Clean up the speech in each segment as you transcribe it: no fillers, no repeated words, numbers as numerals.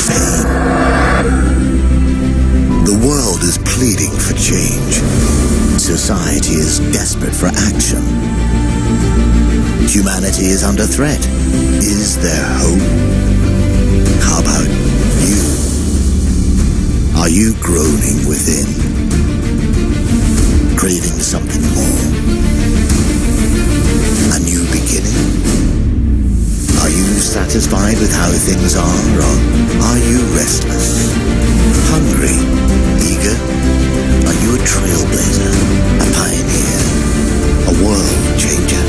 fame. The world is pleading for change. Society is desperate for action. Humanity is under threat. Is there hope? How about you? Are you groaning within? Craving something more? A new beginning? Are you satisfied with how things are, or are you restless? Hungry? Eager? Are you a trailblazer? A pioneer? A world changer?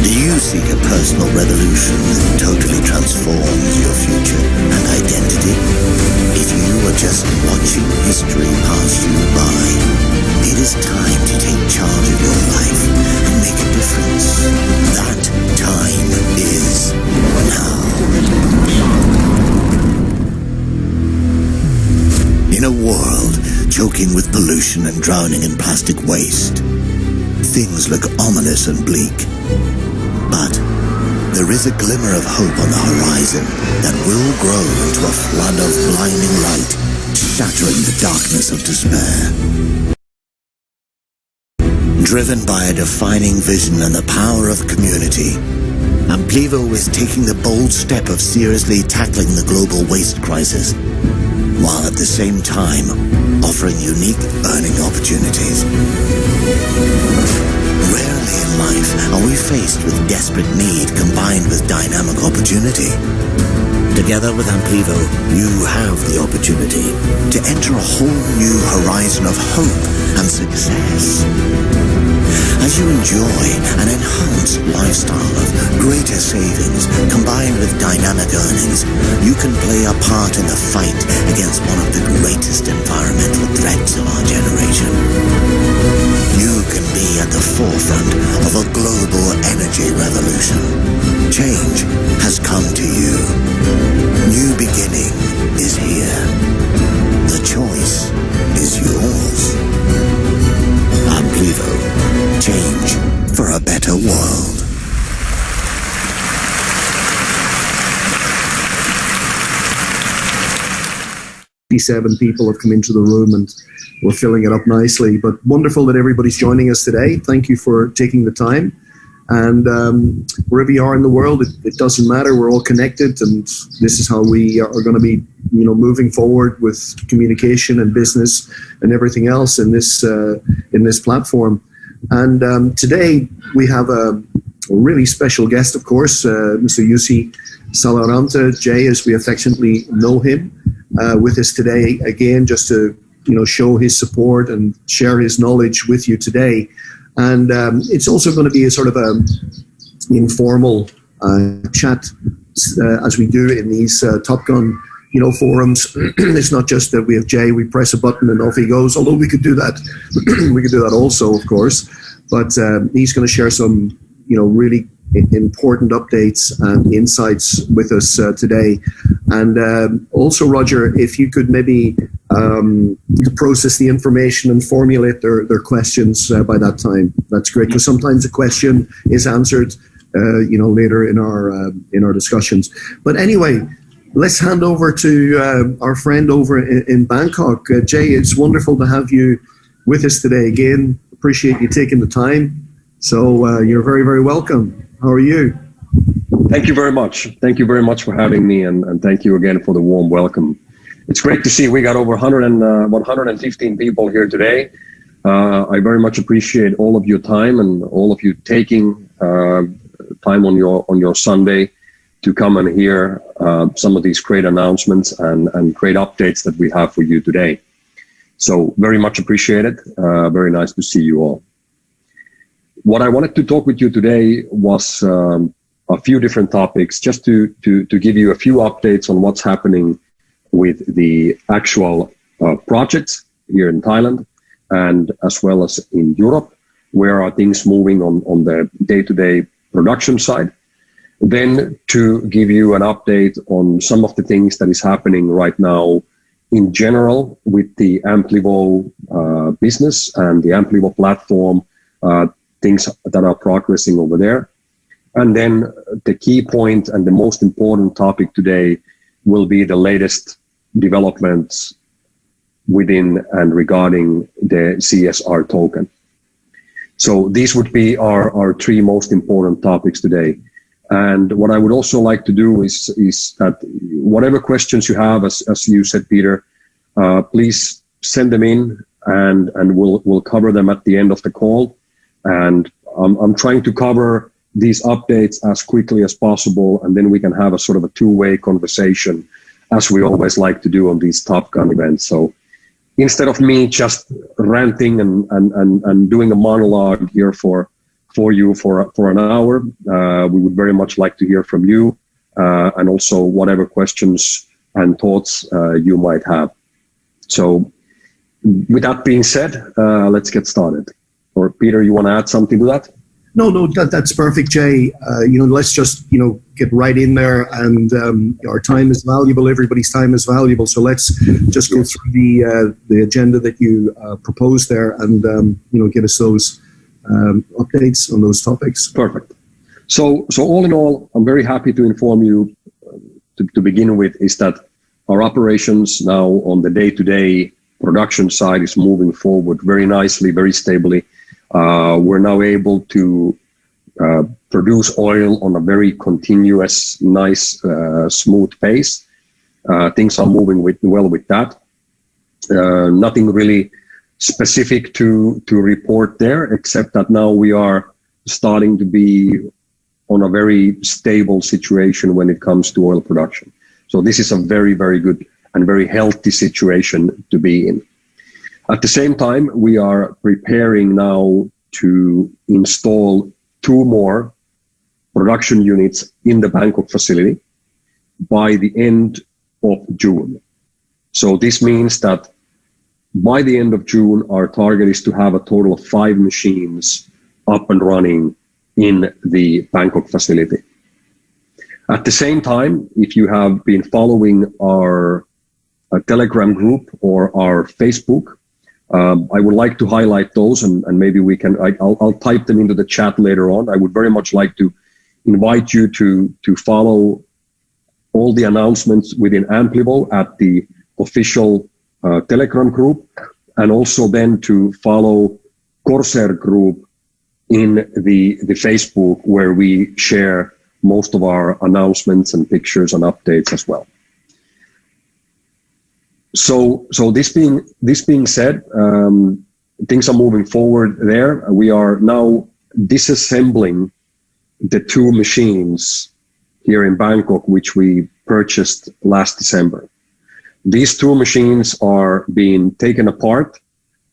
Do you seek a personal revolution that totally transforms your future and identity? If you are just watching history pass you by, it is time to take charge of your life and make a difference. That time is now. In a world choking with pollution and drowning in plastic waste, things look ominous and bleak. But there is a glimmer of hope on the horizon that will grow into a flood of blinding light, shattering the darkness of despair. Driven by a defining vision and the power of community, Amplivo is taking the bold step of seriously tackling the global waste crisis, while at the same time offering unique earning opportunities. Rarely in life are we faced with desperate need combined with dynamic opportunity. Together with Amplivo, you have the opportunity to enter a whole new horizon of hope and success. As you enjoy an enhanced lifestyle of greater savings combined with dynamic earnings, you can play a part in the fight against one of the greatest environmental threats of our generation. You can be at the forefront of a global energy revolution. Change has come to you. New beginning is here. The choice is yours. Amplivo. Change for a better world. 57 people have come into the room and we're filling it up nicely. But wonderful that everybody's joining us today. Thank you for taking the time. And wherever you are in the world, it doesn't matter. We're all connected, and this is how we are going to be, moving forward with communication and business and everything else in this platform. And today we have a really special guest, of course, Mr. Джуси Салоранта, Jay, as we affectionately know him, with us today again, just to show his support and share his knowledge with you today. And it's also going to be a sort of a informal chat as we do in these Top Gun forums. It's not just that we have Jay, we press a button and off he goes, although we could do that. We could do that also, of course. But he's going to share some, really important updates and insights with us today. And also, Roger, if you could maybe process the information and formulate their questions by that time, that's great. Because sometimes a question is answered, later in our discussions. But anyway, let's hand over to our friend over in Bangkok. Jay, it's wonderful to have you with us today again. Appreciate you taking the time. So you're very, very welcome. How are you? Thank you very much. Thank you very much for having me, and thank you again for the warm welcome. It's great to see we got over 115 people here today. I very much appreciate all of your time and all of you taking time on your Sunday to come and hear some of these great announcements and great updates that we have for you today. So very much appreciated. Very nice to see you all. What I wanted to talk with you today was a few different topics, just to give you a few updates on what's happening with the actual projects here in Thailand, and as well as in Europe. Where are things moving on the day-to-day production side? Then to give you an update on some of the things that is happening right now in general with the Amplivo business and the Amplivo platform, things that are progressing over there. And then the key point and the most important topic today will be the latest developments within and regarding the CSR token. So these would be our three most important topics today. And what I would also like to do is that whatever questions you have, as you said, Peter, please send them in, and we'll cover them at the end of the call. And I'm trying to cover these updates as quickly as possible, and then we can have a sort of a two-way conversation, as we always like to do on these Top Gun events. So instead of me just ranting and doing a monologue here for you for an hour, we would very much like to hear from you, and also whatever questions and thoughts you might have. So with that being said, let's get started. Or Peter, you want to add something to that? No, that's perfect, Jay. Let's just, get right in there, and our time is valuable. Everybody's time is valuable. So let's just go through the agenda that you proposed there, and, give us those updates on those topics. Perfect. So all in all, I'm very happy to inform you to begin with is that our operations now on the day-to-day production side is moving forward very nicely, very stably. We're now able to produce oil on a very continuous, nice, smooth pace. Things are moving well with that. Nothing really specific to report there, except that now we are starting to be on a very stable situation when it comes to oil production. So this is a very, very good and very healthy situation to be in. At the same time, we are preparing now to install 2 more production units in the Bangkok facility by the end of June. So this means that by the end of June, our target is to have a total of 5 machines up and running in the Bangkok facility. At the same time, if you have been following our Telegram group or our Facebook, I would like to highlight those, and maybe I'll type them into the chat later on. I would very much like to invite you to follow all the announcements within Amplivo at the official Telegram group, and also then to follow Corsair Group in the Facebook, where we share most of our announcements and pictures and updates as well. So this being said, things are moving forward there. We are now disassembling the 2 machines here in Bangkok, which we purchased last December. These 2 machines are being taken apart.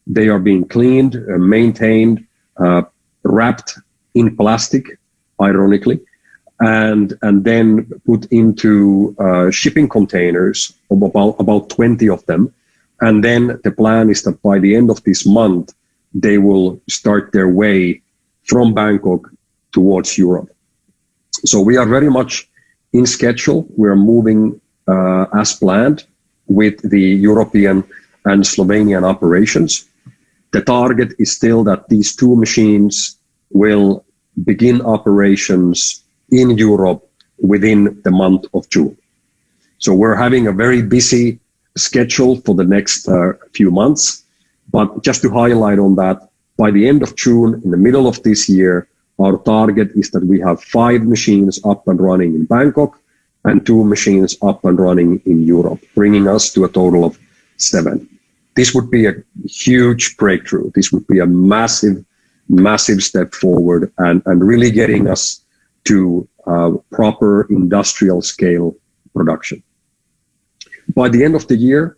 They are being cleaned, maintained, wrapped in plastic, ironically, and then put into shipping containers of about 20 of them. And then the plan is that by the end of this month, they will start their way from Bangkok towards Europe. So we are very much in schedule. We're moving as planned with the European and Slovenian operations. The target is still that these 2 machines will begin operations in Europe within the month of June. So we're having a very busy schedule for the next few months. But just to highlight on that, by the end of June, in the middle of this year, our target is that we have 5 machines up and running in Bangkok and 2 machines up and running in Europe, bringing us to a total of 7. This would be a huge breakthrough. This would be a massive step forward and really getting us to proper industrial scale production. By the end of the year,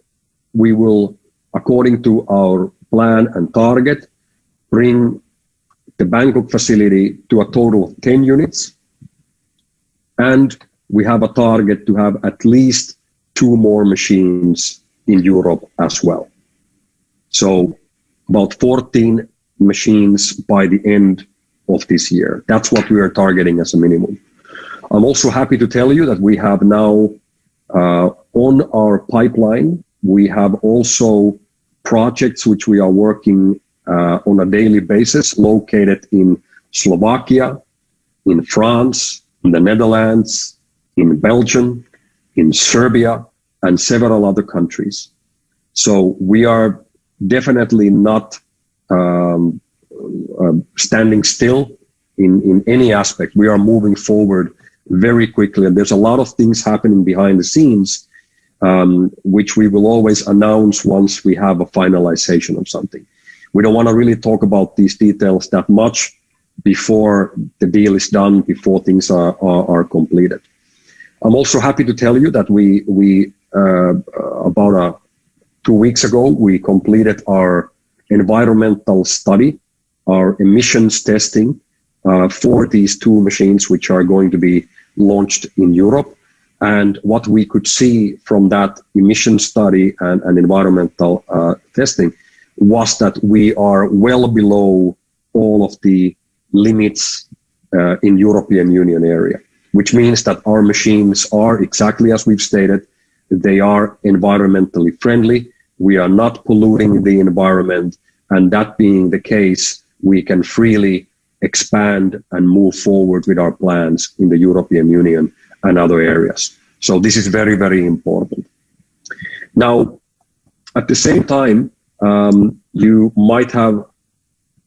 we will, according to our plan and target, bring the Bangkok facility to a total of 10 units. And we have a target to have at least 2 more machines in Europe as well. So about 14 machines by the end of this year. That's what we are targeting as a minimum. I'm also happy to tell you that we have now on our pipeline, we have also projects which we are working on a daily basis, located in Slovakia, in France, in the Netherlands, in Belgium, in Serbia, and several other countries. So we are definitely not standing still in any aspect. We are moving forward very quickly, and there's a lot of things happening behind the scenes, which we will always announce once we have a finalization of something. We don't want to really talk about these details that much before the deal is done, before things are completed. I'm also happy to tell you that we about 2 weeks ago, we completed our environmental study, our emissions testing for these two machines, which are going to be launched in Europe. And what we could see from that emission study and environmental testing was that we are well below all of the limits in European Union area, which means that our machines are exactly as we've stated. They are environmentally friendly. We are not polluting the environment. And that being the case, we can freely expand and move forward with our plans in the European Union and other areas. So this is very, very important. Now, at the same time, you might have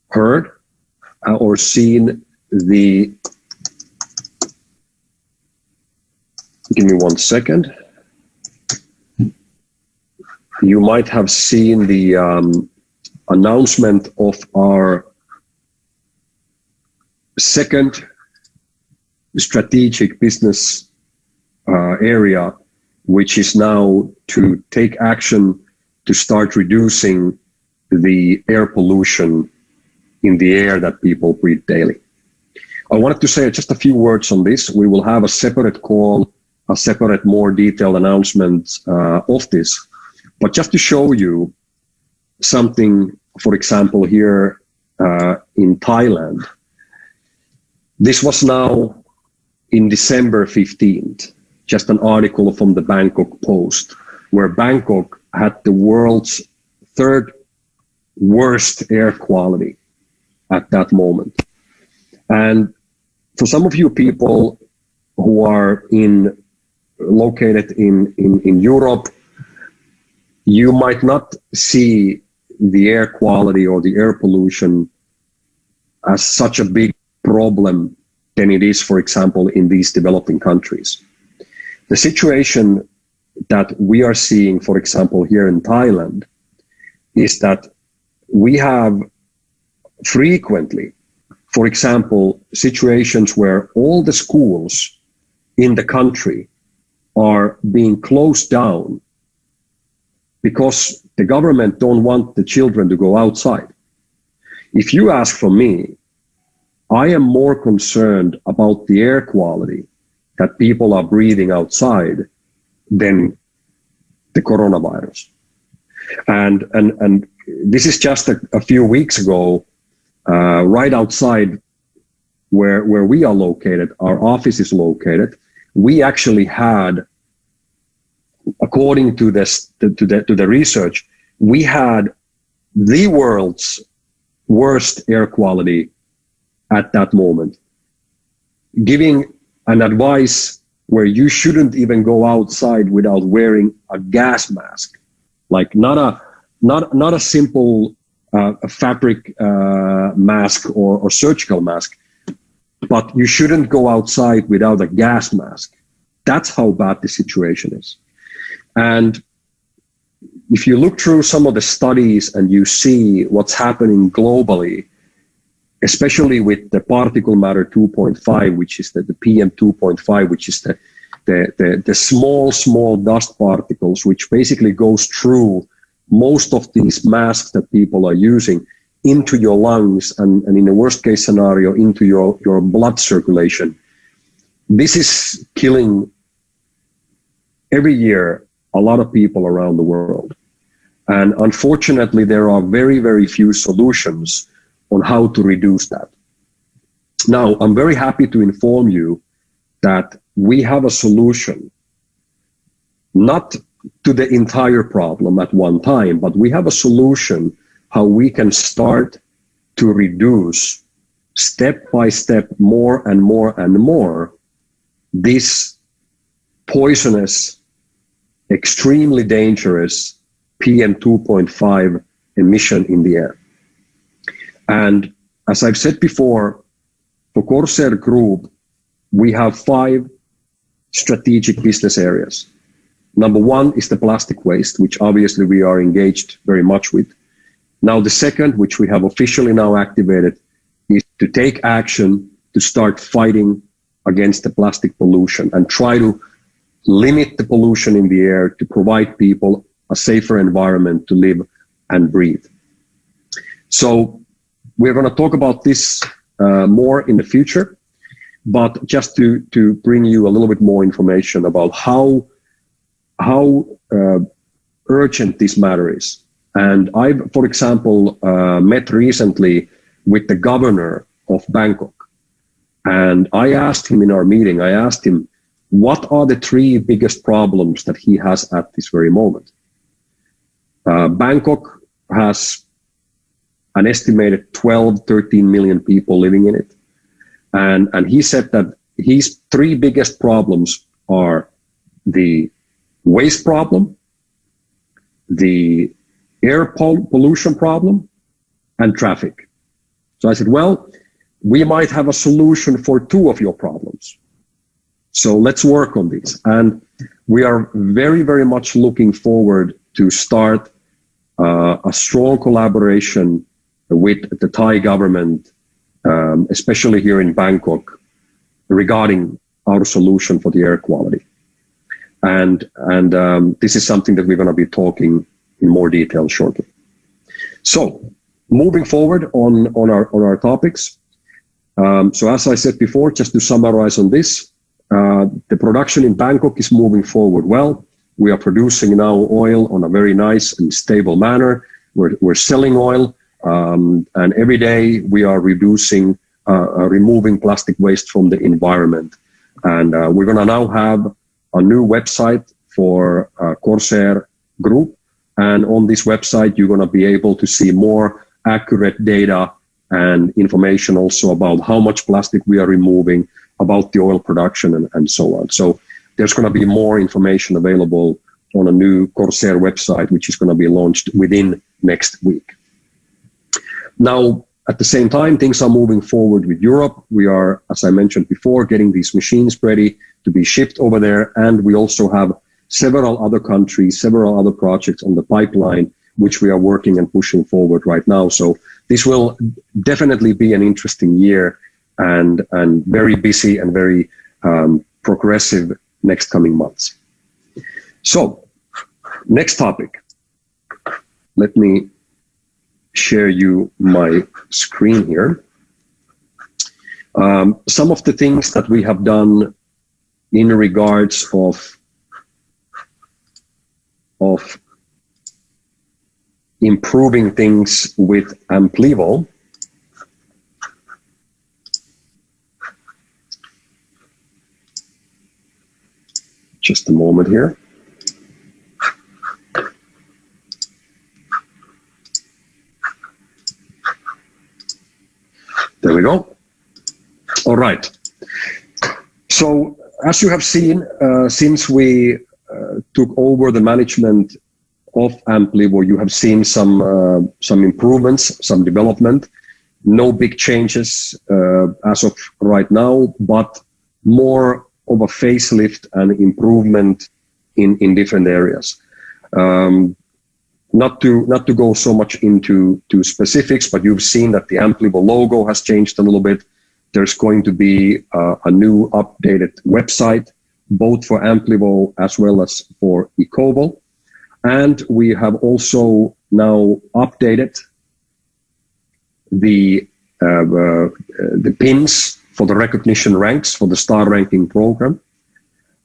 heard or seen the, give me 1 second. You might have seen the announcement of our second strategic business area, which is now to take action to start reducing the air pollution in the air that people breathe daily. I wanted to say just a few words on this. We will have a separate call, a separate, more detailed announcement of this. But just to show you something, for example, here in Thailand, this was now in December 15th, just an article from the Bangkok Post, where Bangkok had the world's third worst air quality at that moment. And for some of you people who are located in Europe, you might not see the air quality or the air pollution as such a big problem than it is, for example, in these developing countries. The situation that we are seeing, for example, here in Thailand, is that we have frequently, for example, situations where all the schools in the country are being closed down because the government don't want the children to go outside. If you ask for me, I am more concerned about the air quality that people are breathing outside than the coronavirus. And this is just a few weeks ago, right outside where we are located, our office is located, we actually had, according to the research, we had the world's worst air quality at that moment, giving an advice where you shouldn't even go outside without wearing a gas mask, like not a simple fabric mask or surgical mask, but you shouldn't go outside without a gas mask. That's how bad the situation is. And if you look through some of the studies and you see what's happening globally, especially with the particle matter 2.5, which is the PM 2.5, which is the small dust particles, which basically goes through most of these masks that people are using into your lungs and in the worst case scenario into your blood circulation. This is killing every year a lot of people around the world. And unfortunately, there are very, very few solutions on how to reduce that. Now, I'm very happy to inform you that we have a solution, not to the entire problem at one time, but we have a solution how we can start to reduce step by step more and more and more this poisonous extremely dangerous PM2.5 emission in the air. And as I've said before, for Corsair Group, we have 5 strategic business areas. Number 1 is the plastic waste, which obviously we are engaged very much with. Now, the second, which we have officially now activated, is to take action to start fighting against the plastic pollution and try to limit the pollution in the air to provide people a safer environment to live and breathe. So we're going to talk about this more in the future, but just to bring you a little bit more information about how urgent this matter is. And I've, for example, met recently with the governor of Bangkok. And I asked him in our meeting, I asked him, what are the 3 biggest problems that he has at this very moment? Bangkok has an estimated 12, 13 million people living in it. And he said that his 3 biggest problems are the waste problem, the air pollution problem, and traffic. So I said, well, we might have a solution for 2 of your problems. So let's work on this. And we are very, very much looking forward to start a strong collaboration with the Thai government, especially here in Bangkok, regarding our solution for the air quality. And this is something that we're going to be talking in more detail shortly. So moving forward on our topics. So as I said before, just to summarize on this, the production in Bangkok is moving forward well. We are producing now oil on a very nice and stable manner. We're selling oil, and every day we are removing plastic waste from the environment. And we're going to now have a new website for Corsair Group. And on this website, you're going to be able to see more accurate data and information also about how much plastic we are removing, about the oil production, and so on. So there's going to be more information available on a new Corsair website, which is going to be launched within next week. Now, at the same time, things are moving forward with Europe. We are, as I mentioned before, getting these machines ready to be shipped over there. And we also have several other countries, several other projects on the pipeline, which we are working and pushing forward right now. So this will definitely be an interesting year and very busy and very progressive next coming months. So next topic. Let me share you my screen here. Some of the things that we have done in regards of improving things with Amplivo. Just a moment here. There we go. All right. So as you have seen, since we took over the management of Amplivo, you have seen some improvements, some development. No big changes as of right now, but more of a facelift and improvement in different areas. Not to go so much into specifics, but you've seen that the Amplivo logo has changed a little bit. There's going to be a new updated website, both for Amplivo as well as for Ecovo. And we have also now updated the pins for the recognition ranks for the star ranking program.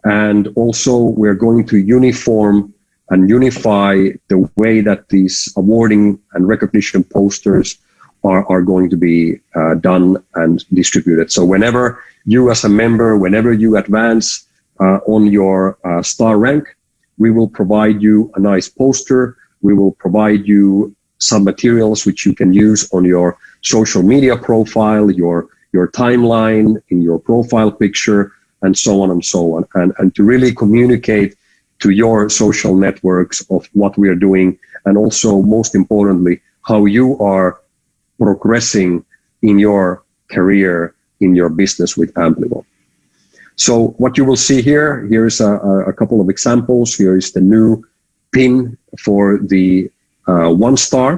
And also we're going to uniform and unify the way that these awarding and recognition posters are going to be done and distributed. So whenever you as a member, whenever you advance on your star rank, we will provide you a nice poster. We will provide you some materials which you can use on your social media profile, your timeline, in your profile picture, and so on and so on. And to really communicate to your social networks of what we are doing, and also, most importantly, how you are progressing in your career, in your business with Amplivo. So what you will see here's a couple of examples. Here is the new pin for the 1 star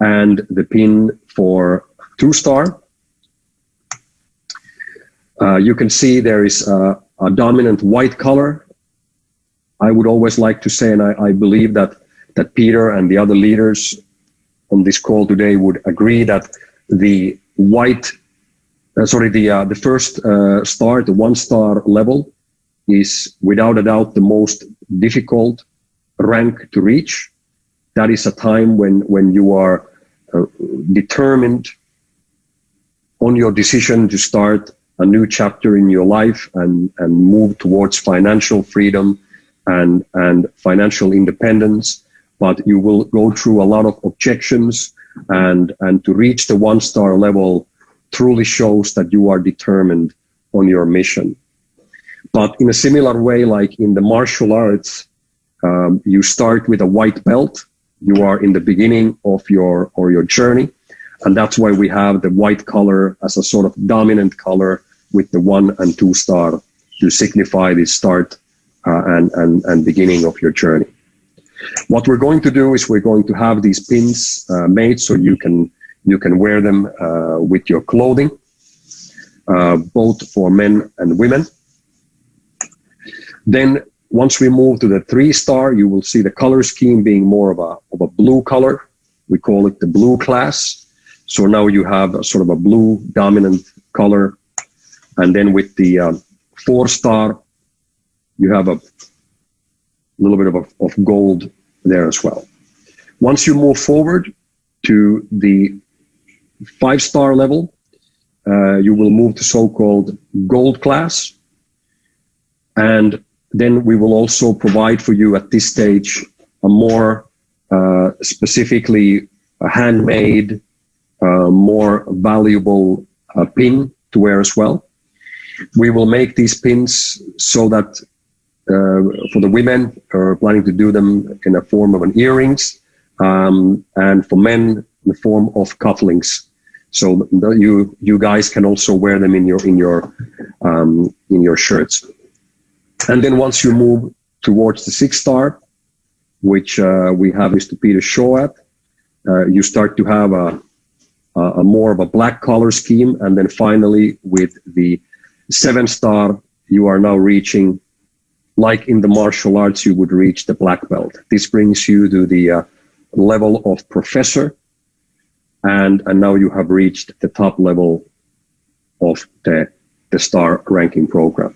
and the pin for 2 star. You can see there is a dominant white color. I would always like to say, and I believe that Peter and the other leaders on this call today would agree, that the the first star, the 1 star level, is without a doubt the most difficult rank to reach. That is a time when you are determined on your decision to start a new chapter in your life and move towards financial freedom and financial independence. But you will go through a lot of objections, and to reach the 1 star level truly shows that you are determined on your mission. But in a similar way, like in the martial arts, you start with a white belt. You are in the beginning of your journey. And that's why we have the white color as a sort of dominant color with the 1 and 2 star to signify the start and beginning of your journey. What we're going to do is we're going to have these pins made so you can wear them with your clothing, both for men and women. Then once we move to the 3 star, you will see the color scheme being more of a blue color. We call it the blue class. So now you have a sort of a blue dominant color. And then with the 4 star, you have a little bit of gold there as well. Once you move forward to the 5 star level, you will move to so-called gold class. And then we will also provide for you at this stage a more specifically handmade, more valuable pin to wear as well. We will make these pins so that for the women who are planning to do them in a form of an earrings, and for men in the form of cufflinks. So you guys can also wear them in your shirts. And then once you move towards the 6 star, which we have Mr. Peter show at, you start to have a more of a black color scheme. And then finally with the 7 star, you are now reaching, like in the martial arts, you would reach the black belt. This brings you to the level of professor. And now you have reached the top level of the star ranking program.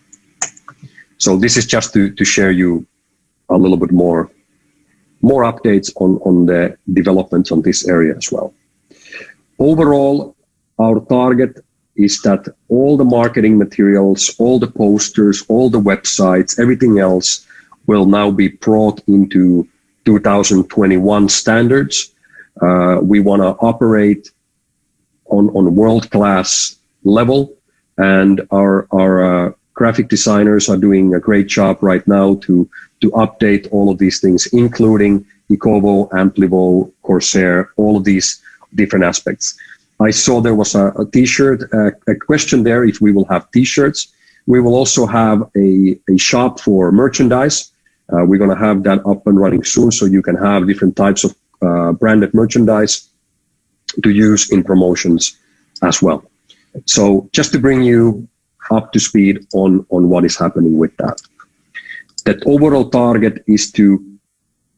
So this is just to share you a little bit more updates on the developments on this area as well. Overall, our target is that all the marketing materials, all the posters, all the websites, everything else will now be brought into 2021 standards. We want to operate on world-class level, and our graphic designers are doing a great job right now to update all of these things, including Ecovo, Amplivo, Corsair, all of these different aspects. I saw there was a t-shirt, a question there if we will have t-shirts. We will also have a shop for merchandise. We're going to have that up and running soon, so you can have different types of branded merchandise to use in promotions as well. So just to bring you up to speed on what is happening with that. That overall target is to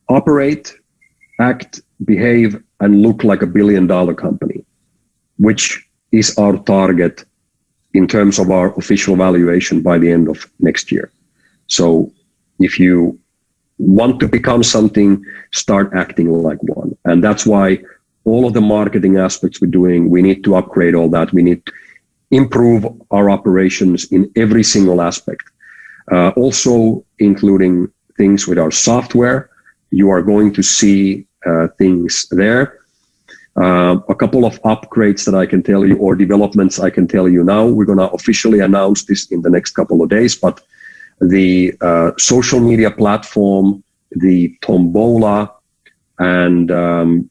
operate, act, behave, and look like $1 billion company, which is our target in terms of our official valuation by the end of next year. So if you want to become something, start acting like one. And that's why all of the marketing aspects we're doing, we need to upgrade all that. We need to improve our operations in every single aspect. Also including things with our software. You are going to see things there. A couple of upgrades that I can tell you, or developments I can tell you now. We're going to officially announce this in the next couple of days, but the social media platform, the tombola, and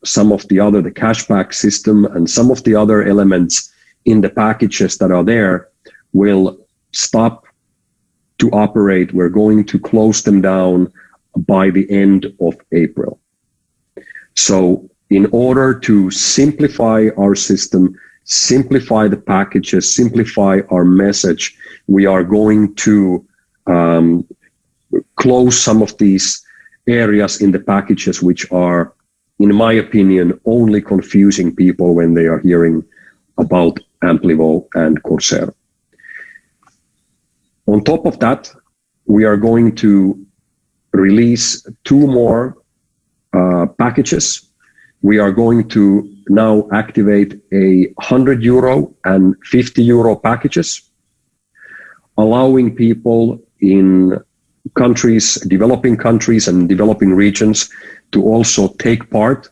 some of the other, the cashback system, and some of the other elements in the packages that are there will stop to operate. We're going to close them down by the end of April. So in order to simplify our system, simplify the packages, simplify our message, we are going to close some of these areas in the packages which are, in my opinion, only confusing people when they are hearing about Amplivo and Corsair. On top of that, we are going to release 2 more packages. We are going to now activate a €100 and €50 packages, allowing people in countries, developing countries and developing regions to also take part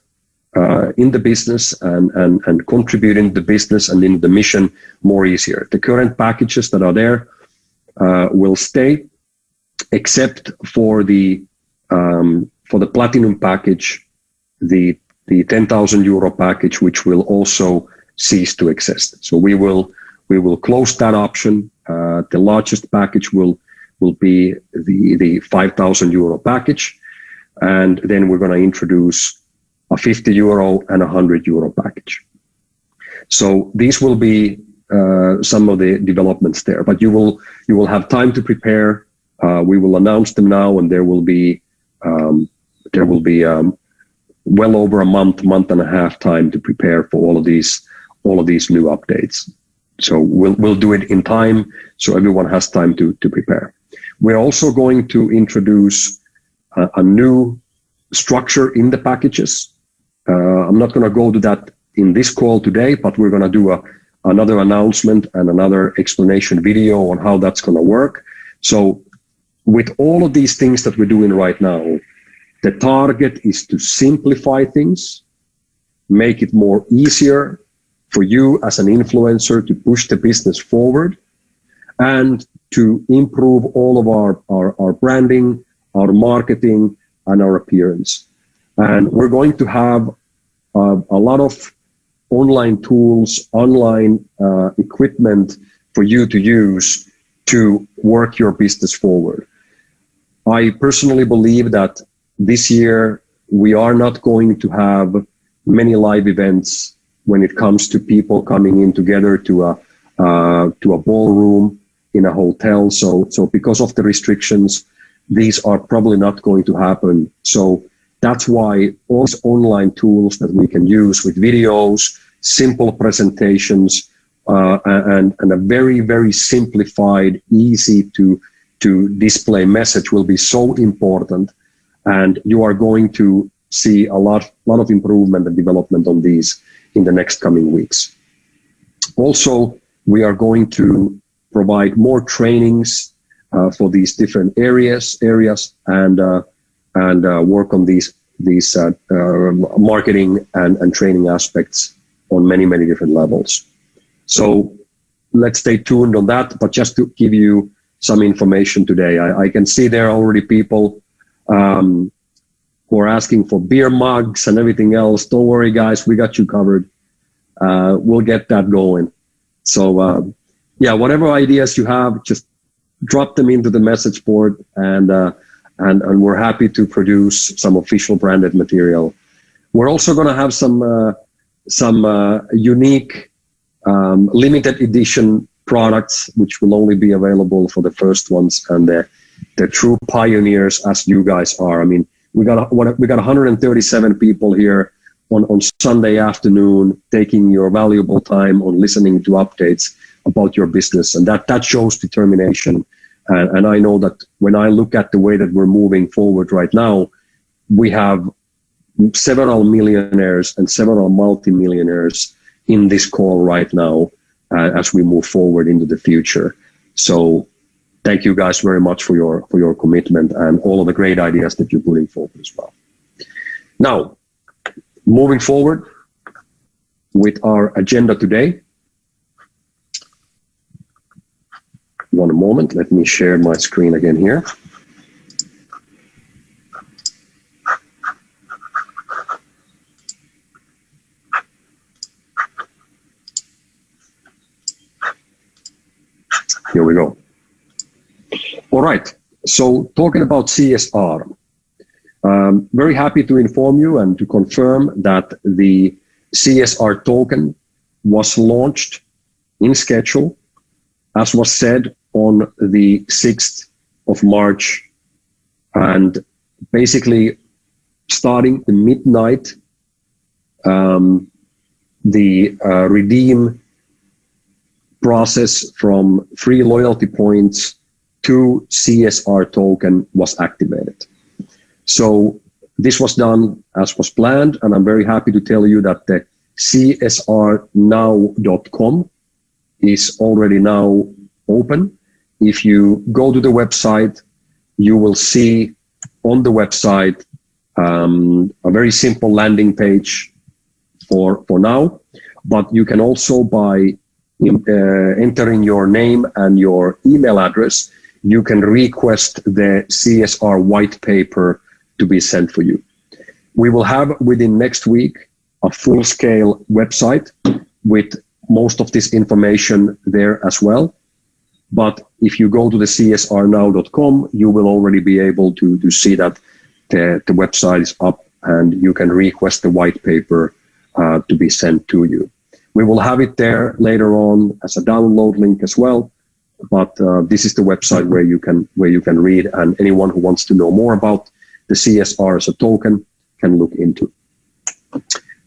in the business and contribute in the business and in the mission more easier. The current packages that are there will stay, except for the platinum package, the €10,000 package, which will also cease to exist. So we will close that option. The largest package will be the €5,000 package, and then we're going to introduce a €50 and a €100 package. So these will be some of the developments there, but you will have time to prepare. We will announce them now, and there will be well over a month and a half time to prepare for all of these new updates. So we'll do it in time, so everyone has time to prepare. We're also going to introduce a new structure in the packages. I'm not going to go to that in this call today, but we're going to do another announcement and another explanation video on how that's going to work. So with all of these things that we're doing right now, the target is to simplify things, make it more easier for you as an influencer to push the business forward, and to improve all of our branding, our marketing, and our appearance. And we're going to have a lot of online tools, online equipment for you to use to work your business forward. I personally believe that this year we are not going to have many live events when it comes to people coming in together to a ballroom in a hotel. So because of the restrictions, these are probably not going to happen. So that's why all these online tools that we can use with videos, simple presentations, and a very, very simplified, easy to display message will be so important. And you are going to see a lot of improvement and development on these in the next coming weeks. Also, we are going to provide more trainings for these different areas and work on these marketing and training aspects on many different levels. So let's stay tuned on that. But just to give you some information today, I can see there are already people who are asking for beer mugs and everything else. Don't worry, guys, we got you covered. We'll get that going. So yeah, whatever ideas you have, just drop them into the message board, and we're happy to produce some official branded material. We're also going to have some unique limited edition products, which will only be available for the first ones, and the true pioneers as you guys are. I mean, we got 137 people here on Sunday afternoon, taking your valuable time on listening to updates about your business, and that shows determination. And I know that when I look at the way that we're moving forward right now, we have several millionaires and several multimillionaires in this call right now as we move forward into the future. So thank you guys very much for your commitment and all of the great ideas that you're putting forward as well. Now, moving forward with our agenda today, one moment. Let me share my screen again here. Here we go. All right. So talking about CSR, very happy to inform you and to confirm that the CSR token was launched in schedule, as was said, on the 6th of March. And basically, starting at midnight, the redeem process from free loyalty points to CSR token was activated. So this was done as was planned, and I'm very happy to tell you that the csrnow.com is already now open. If you go to the website, you will see on the website a very simple landing page for now, but you can also, by entering your name and your email address, you can request the CSR white paper to be sent for you. We will have within next week a full-scale website with most of this information there as well. But if you go to the csrnow.com, you will already be able to see that the website is up and you can request the white paper to be sent to you. We will have it there later on as a download link as well. But this is the website where you can read, and anyone who wants to know more about the CSR as a token can look into.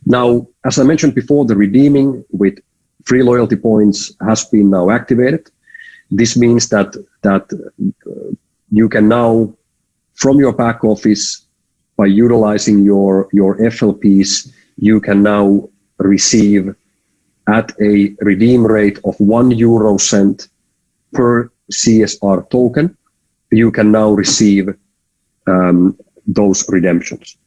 Now, as I mentioned before, the redeeming with free loyalty points has been now activated. This means that you can now, from your back office, by utilizing your FLPs, you can now receive at a redeem rate of 1 euro cent per CSR token. You can now receive those redemptions.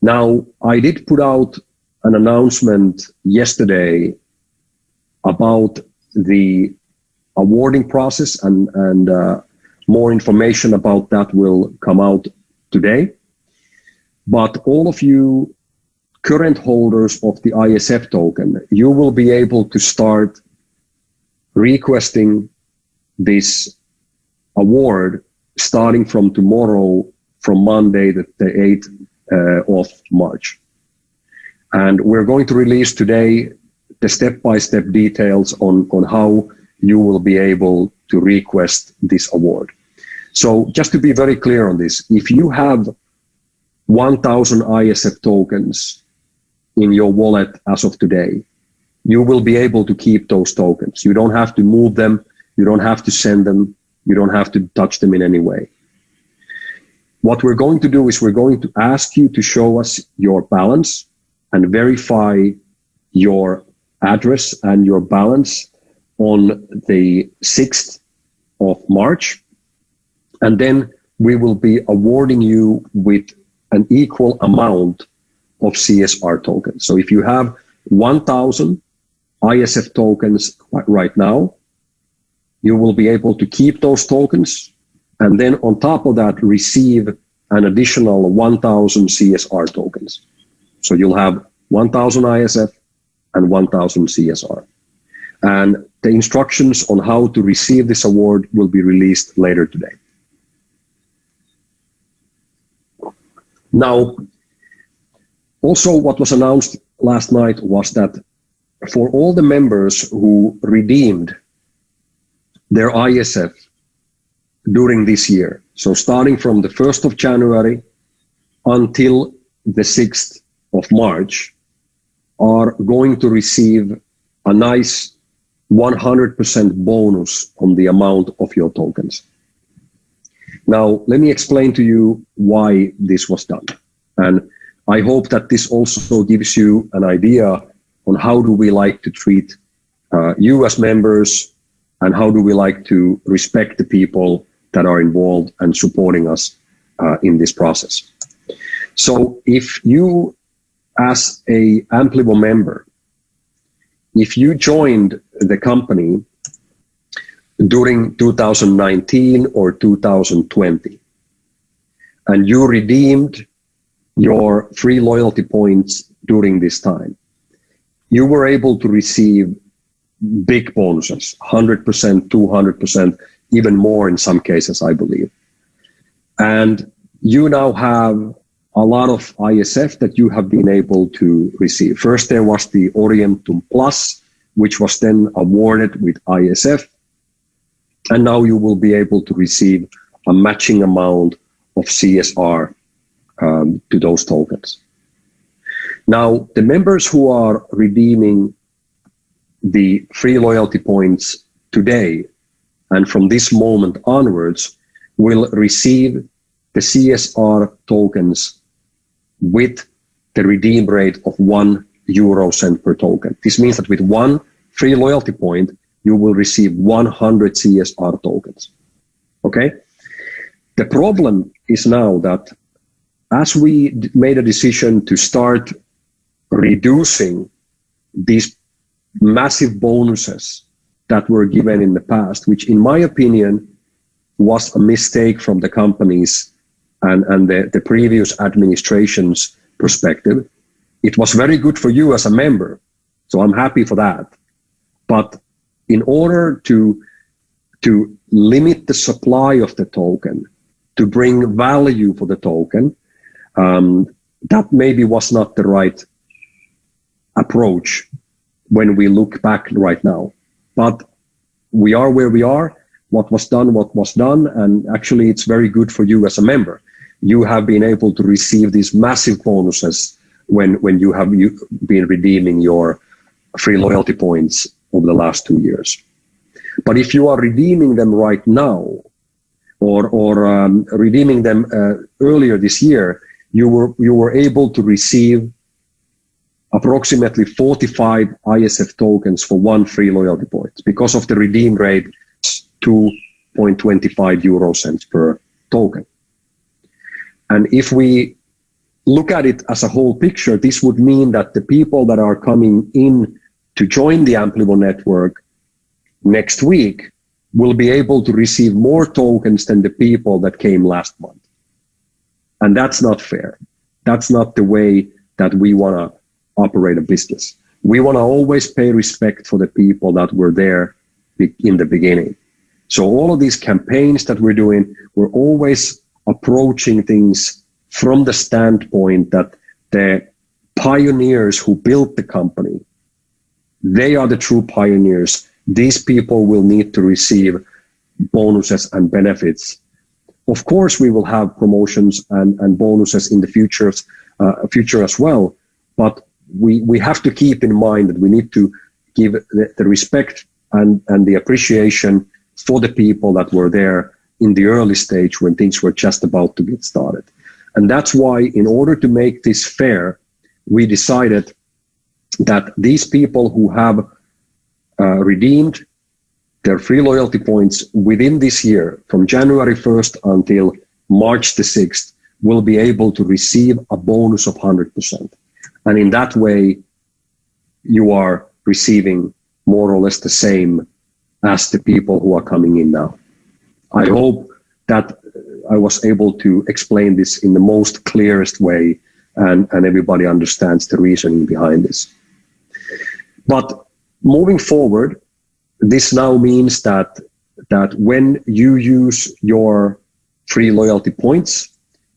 Now, I did put out an announcement yesterday about the awarding process, and more information about that will come out today. But all of you current holders of the ISF token, you will be able to start requesting this award starting from tomorrow, from Monday, the 8th of March. And we're going to release today the step-by-step details on how you will be able to request this award. So just to be very clear on this, if you have 1,000 ISF tokens in your wallet as of today, you will be able to keep those tokens. You don't have to move them. You don't have to send them. You don't have to touch them in any way. What we're going to do is we're going to ask you to show us your balance and verify your address and your balance on the 6th of March. And then we will be awarding you with an equal amount of CSR tokens. So if you have 1,000 ISF tokens right now, you will be able to keep those tokens, and then on top of that, receive an additional 1,000 CSR tokens. So you'll have 1,000 ISF and 1,000 CSR. And the instructions on how to receive this award will be released later today. Now, also what was announced last night was that for all the members who redeemed their ISF during this year, so starting from the 1st of January until the 6th of March, are going to receive a nice 100% bonus on the amount of your tokens. Now, let me explain to you why this was done. And I hope that this also gives you an idea on how do we like to treat you as members, and how do we like to respect the people that are involved and supporting us in this process. So if you, as a Amplivo member, if you joined the company during 2019 or 2020, and you redeemed your free loyalty points during this time, you were able to receive big bonuses, 100%, 200%, even more in some cases, I believe. And you now have a lot of ISF that you have been able to receive. First, there was the Orientum Plus, which was then awarded with ISF. And now you will be able to receive a matching amount of CSR to those tokens. Now, the members who are redeeming the free loyalty points today and from this moment onwards will receive the CSR tokens with the redeem rate of €1 per token. This means that with one free loyalty point, you will receive 100 CSR tokens. Okay? The problem is now that as we made a decision to start reducing these massive bonuses that were given in the past, which in my opinion was a mistake from the companies and the previous administration's perspective. It was very good for you as a member, so I'm happy for that. But in order to limit the supply of the token, to bring value for the token, that maybe was not the right approach when we look back right now. But we are where we are. What was done, and actually it's very good for you as a member. You have been able to receive these massive bonuses when you have been redeeming your free loyalty points over the last 2 years. But if you are redeeming them right now, or redeeming them earlier this year, you were able to receive approximately 45 ISF tokens for one free loyalty point because of the redeem rate, 2.25 euro cents per token. And if we look at it as a whole picture, this would mean that the people that are coming in to join the Amplivo network next week will be able to receive more tokens than the people that came last month. And that's not fair. That's not the way that we want to operate a business. We want to always pay respect for the people that were there in the beginning. So all of these campaigns that we're doing, we're always approaching things from the standpoint that the pioneers who built the company, they are the true pioneers. These people will need to receive bonuses and benefits. Of course, we will have promotions and bonuses in the future as well, but we have to keep in mind that we need to give the respect and the appreciation for the people that were there in the early stage when things were just about to get started. And that's why, in order to make this fair, we decided that these people who have redeemed their free loyalty points within this year, from January 1st until March the 6th, will be able to receive a bonus of 100%. And in that way, you are receiving more or less the same as the people who are coming in now. I hope that I was able to explain this in the most clearest way, and everybody understands the reasoning behind this. But moving forward, this now means that when you use your free loyalty points,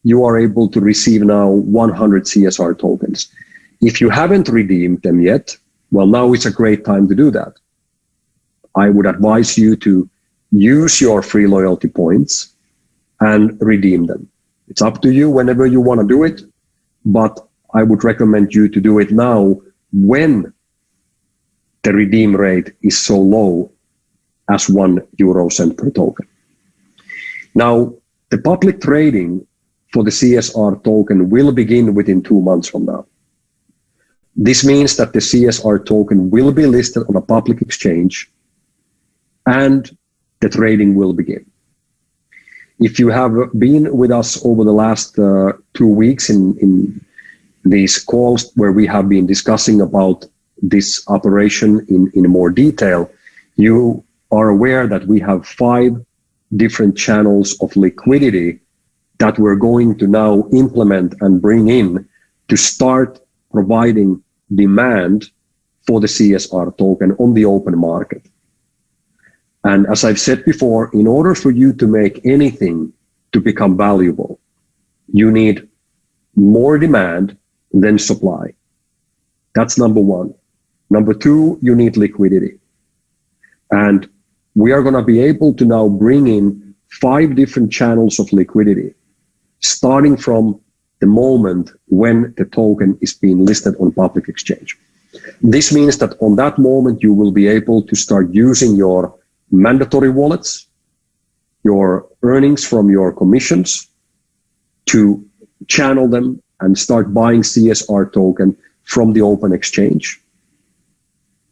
you are able to receive now 100 CSR tokens. If you haven't redeemed them yet, well, now is a great time to do that. I would advise you to use your free loyalty points and redeem them. It's up to you whenever you want to do it, but I would recommend you to do it now when the redeem rate is so low as €1 per token. Now, the public trading for the CSR token will begin within 2 months from now. This means that the CSR token will be listed on a public exchange and the trading will begin. If you have been with us over the last 2 weeks in these calls where we have been discussing about this operation in more detail, you are aware that we have 5 different channels of liquidity that we're going to now implement and bring in to start providing demand for the CSR token on the open market. And as I've said before, in order for you to make anything to become valuable, you need more demand than supply. That's number 1. Number 2, you need liquidity. And we are going to be able to now bring in 5 different channels of liquidity, starting from the moment when the token is being listed on public exchange. This means that on that moment, you will be able to start using your mandatory wallets, your earnings from your commissions, to channel them and start buying CSR token from the open exchange.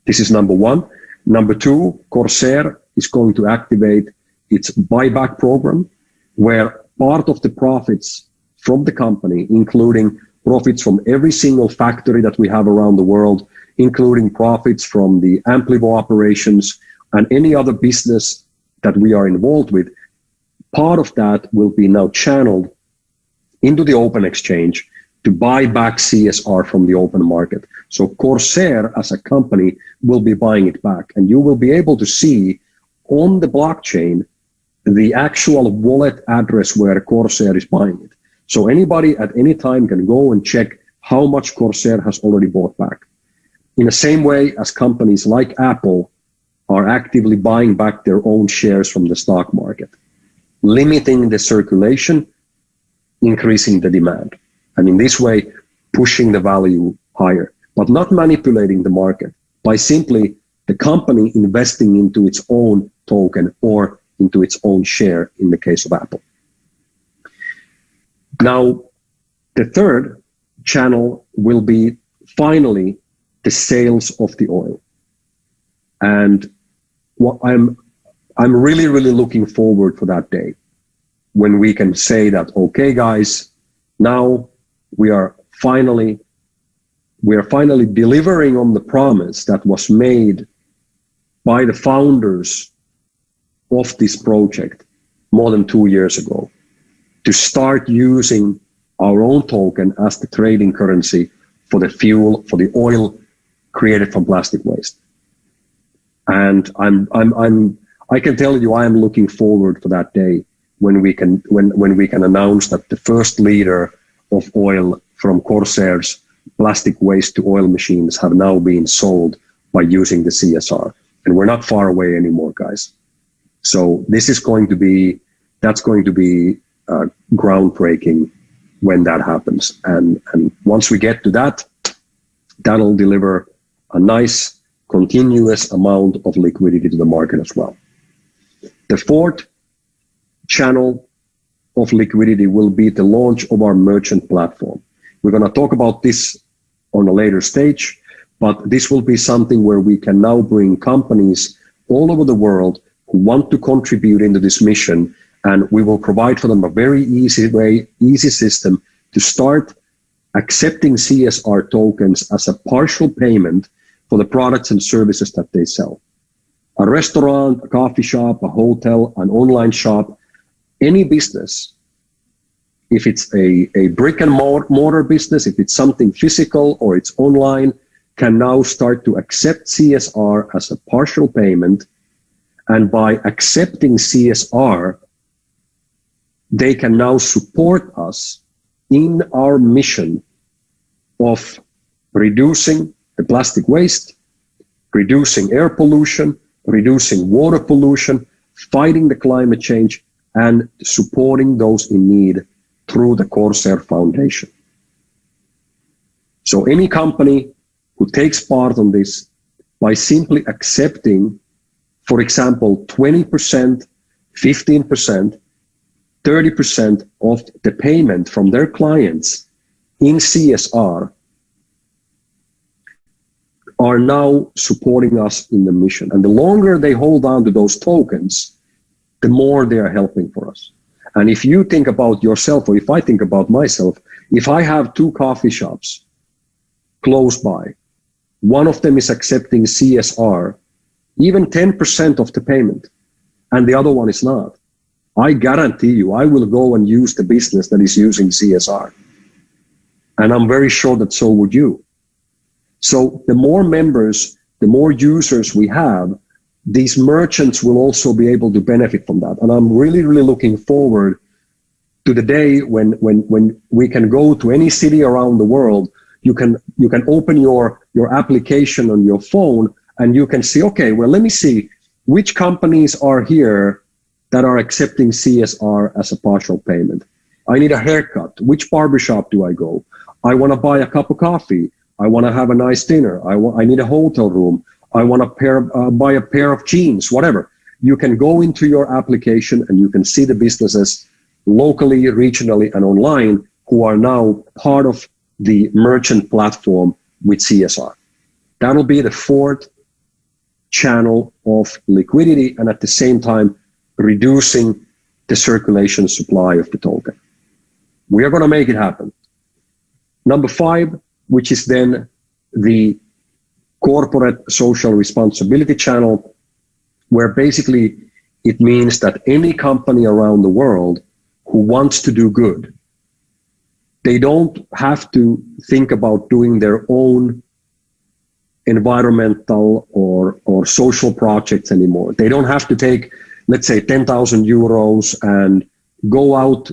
This is number 1. Number 2, Corsair is going to activate its buyback program, where part of the profits from the company, including profits from every single factory that we have around the world, including profits from the Amplivo operations and any other business that we are involved with, part of that will be now channeled into the open exchange to buy back CSR from the open market. So Corsair as a company will be buying it back, and you will be able to see on the blockchain the actual wallet address where Corsair is buying it. So anybody at any time can go and check how much Corsair has already bought back. In the same way as companies like Apple are actively buying back their own shares from the stock market, limiting the circulation, increasing the demand, and in this way, pushing the value higher, but not manipulating the market by simply the company investing into its own token or into its own share in the case of Apple. Now, the third channel will be finally the sales of the oil. And what I'm really, really looking forward for that day when we can say that, okay, guys, now we are finally delivering on the promise that was made by the founders of this project more than 2 years ago, to start using our own token as the trading currency for the fuel, for the oil created from plastic waste. And I can tell you, I am looking forward for that day when we can announce that the first liter of oil from Corsair's plastic waste to oil machines have now been sold by using the CSR. And we're not far away anymore, guys. So this is going to be groundbreaking when that happens. And once we get to that, that'll deliver a nice continuous amount of liquidity to the market as well. The fourth channel of liquidity will be the launch of our merchant platform. We're going to talk about this on a later stage, but this will be something where we can now bring companies all over the world who want to contribute into this mission, and we will provide for them a very easy system to start accepting CSR tokens as a partial payment for the products and services that they sell. A restaurant, a coffee shop, a hotel, an online shop, any business, if it's a brick and mortar business, if it's something physical or it's online, can now start to accept CSR as a partial payment. And by accepting CSR, they can now support us in our mission of reducing the plastic waste, reducing air pollution, reducing water pollution, fighting the climate change, and supporting those in need through the Corsair Foundation. So any company who takes part on this by simply accepting, for example, 20%, 15%, 30% of the payment from their clients in CSR are now supporting us in the mission. And the longer they hold on to those tokens, the more they are helping for us. And if you think about yourself, or if I think about myself, if I have 2 coffee shops close by, one of them is accepting CSR even 10% of the payment, and the other one is not, I guarantee you, I will go and use the business that is using CSR. And I'm very sure that so would you. So the more members, the more users we have, these merchants will also be able to benefit from that. And I'm really, really looking forward to the day when we can go to any city around the world. You can open your application on your phone and you can see, okay, well, let me see which companies are here that are accepting CSR as a partial payment. I need a haircut. Which barbershop do I go? I want to buy a cup of coffee. I want to have a nice dinner. I need a hotel room. I want to buy a pair of jeans, whatever. You can go into your application and you can see the businesses locally, regionally, and online who are now part of the merchant platform with CSR. That'll be the fourth channel of liquidity and at the same time reducing the circulation supply of the token. We are going to make it happen. Number 5, which is then the corporate social responsibility channel, where basically it means that any company around the world who wants to do good, they don't have to think about doing their own environmental or social projects anymore. They don't have to take, let's say, 10,000 euros and go out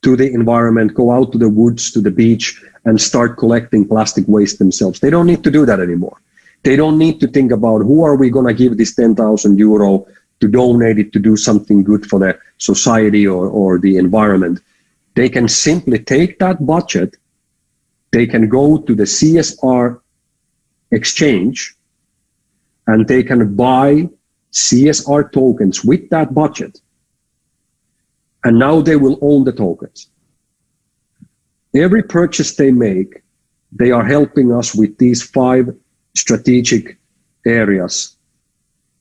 to the environment, go out to the woods, to the beach, and start collecting plastic waste themselves. They don't need to do that anymore. They don't need to think about who are we going to give this 10,000 euro to donate it to do something good for the society or the environment. They can simply take that budget, they can go to the CSR exchange, and they can buy CSR tokens with that budget. And now they will own the tokens. Every purchase they make, they are helping us with these 5 strategic areas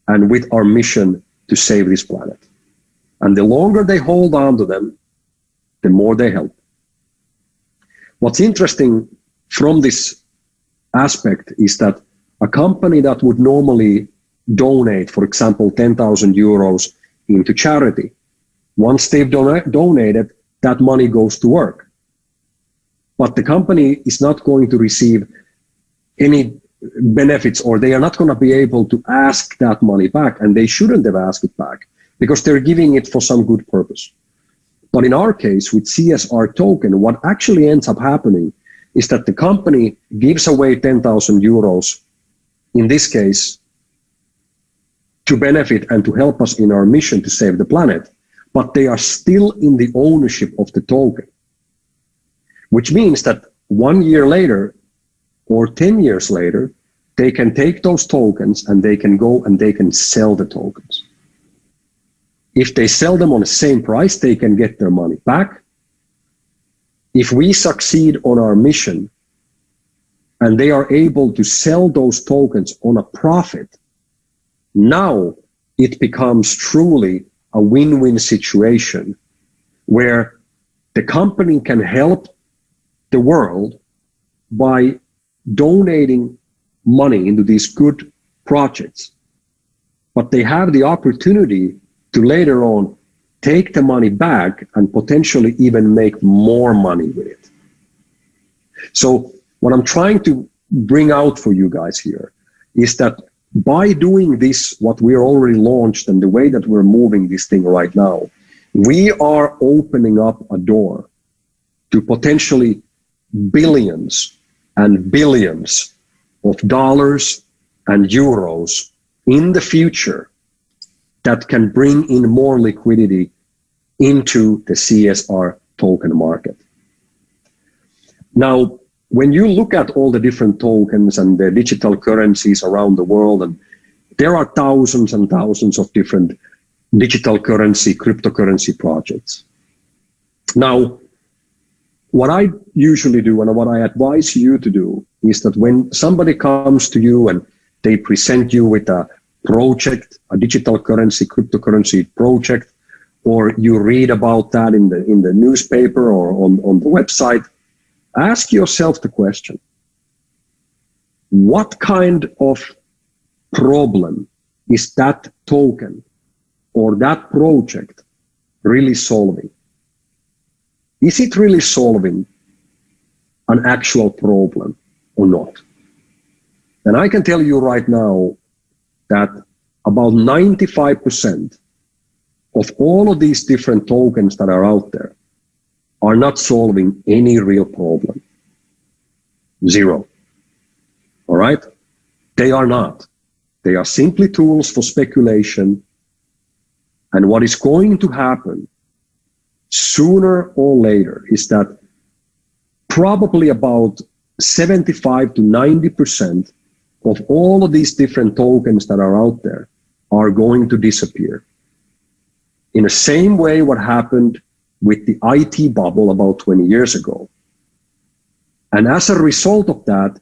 and with our mission to save this planet. And the longer they hold on to them, the more they help. What's interesting from this aspect is that a company that would normally donate, for example, 10,000 euros into charity, once they've donated, that money goes to work. But the company is not going to receive any benefits, or they are not going to be able to ask that money back, and they shouldn't have asked it back because they're giving it for some good purpose. But in our case, with CSR token, what actually ends up happening is that the company gives away 10,000 euros, in this case, to benefit and to help us in our mission to save the planet, but they are still in the ownership of the token, which means that 1 year later or 10 years later, they can take those tokens and they can go and they can sell the tokens. If they sell them on the same price, they can get their money back. If we succeed on our mission and they are able to sell those tokens on a profit, now it becomes truly a win-win situation where the company can help the world by donating money into these good projects, but they have the opportunity to later on take the money back and potentially even make more money with it. So what I'm trying to bring out for you guys here is that by doing this, what we're already launched and the way that we're moving this thing right now, we are opening up a door to potentially billions and billions of dollars and euros in the future that can bring in more liquidity into the CSR token market. Now, when you look at all the different tokens and the digital currencies around the world, and there are thousands and thousands of different digital currency, cryptocurrency projects. Now, what I usually do and what I advise you to do is that when somebody comes to you and they present you with a project, a digital currency, cryptocurrency project, or you read about that in the newspaper or on the website, ask yourself the question, what kind of problem is that token or that project really solving? Is it really solving an actual problem or not? And I can tell you right now that about 95% of all of these different tokens that are out there are not solving any real problem. Zero. All right? They are not. They are simply tools for speculation. And what is going to happen sooner or later is that probably about 75 to 90% of all of these different tokens that are out there are going to disappear. In the same way what happened with the IT bubble about 20 years ago. And as a result of that,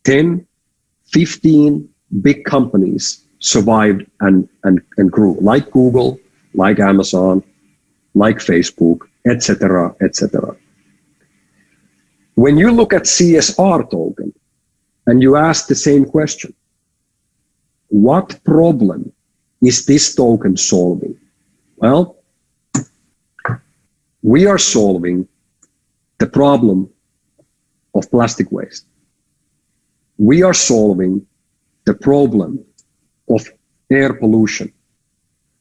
10, 15 big companies survived and grew, like Google, like Amazon, like Facebook, etc., etc. When you look at CSR token and you ask the same question, what problem is this token solving? Well, we are solving the problem of plastic waste. We are solving the problem of air pollution.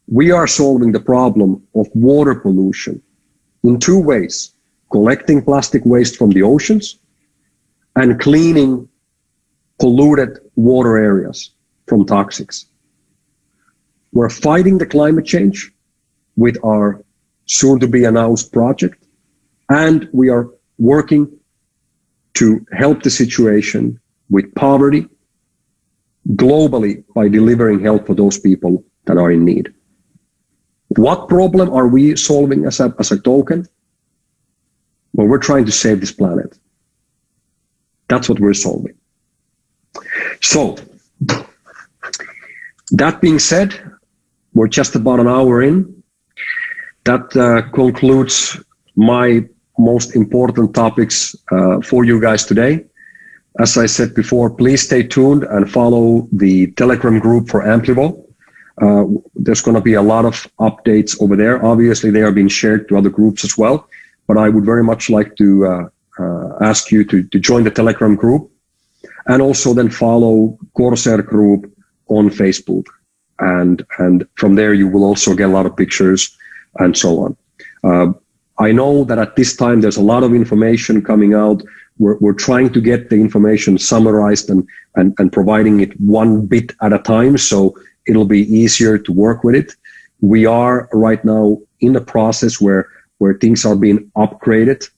We are solving the problem of water pollution in two ways: collecting plastic waste from the oceans and cleaning polluted water areas from toxics. We're fighting the climate change with our soon-to-be announced project, and we are working to help the situation with poverty globally by delivering help for those people that are in need. What problem are we solving as a token? Well, we're trying to save this planet. That's what we're solving. So, that being said, we're just about an hour in. That concludes my most important topics for you guys today. As I said before, please stay tuned and follow the Telegram group for Amplivo. There's going to be a lot of updates over there. Obviously, they are being shared to other groups as well. But I would very much like to ask you to join the Telegram group and also then follow Corsair Group on Facebook. And from there, you will also get a lot of pictures and so on. I know that at this time, there's a lot of information coming out. We're trying to get the information summarized and providing it one bit at a time, so it'll be easier to work with it. We are right now in a process where things are being upgraded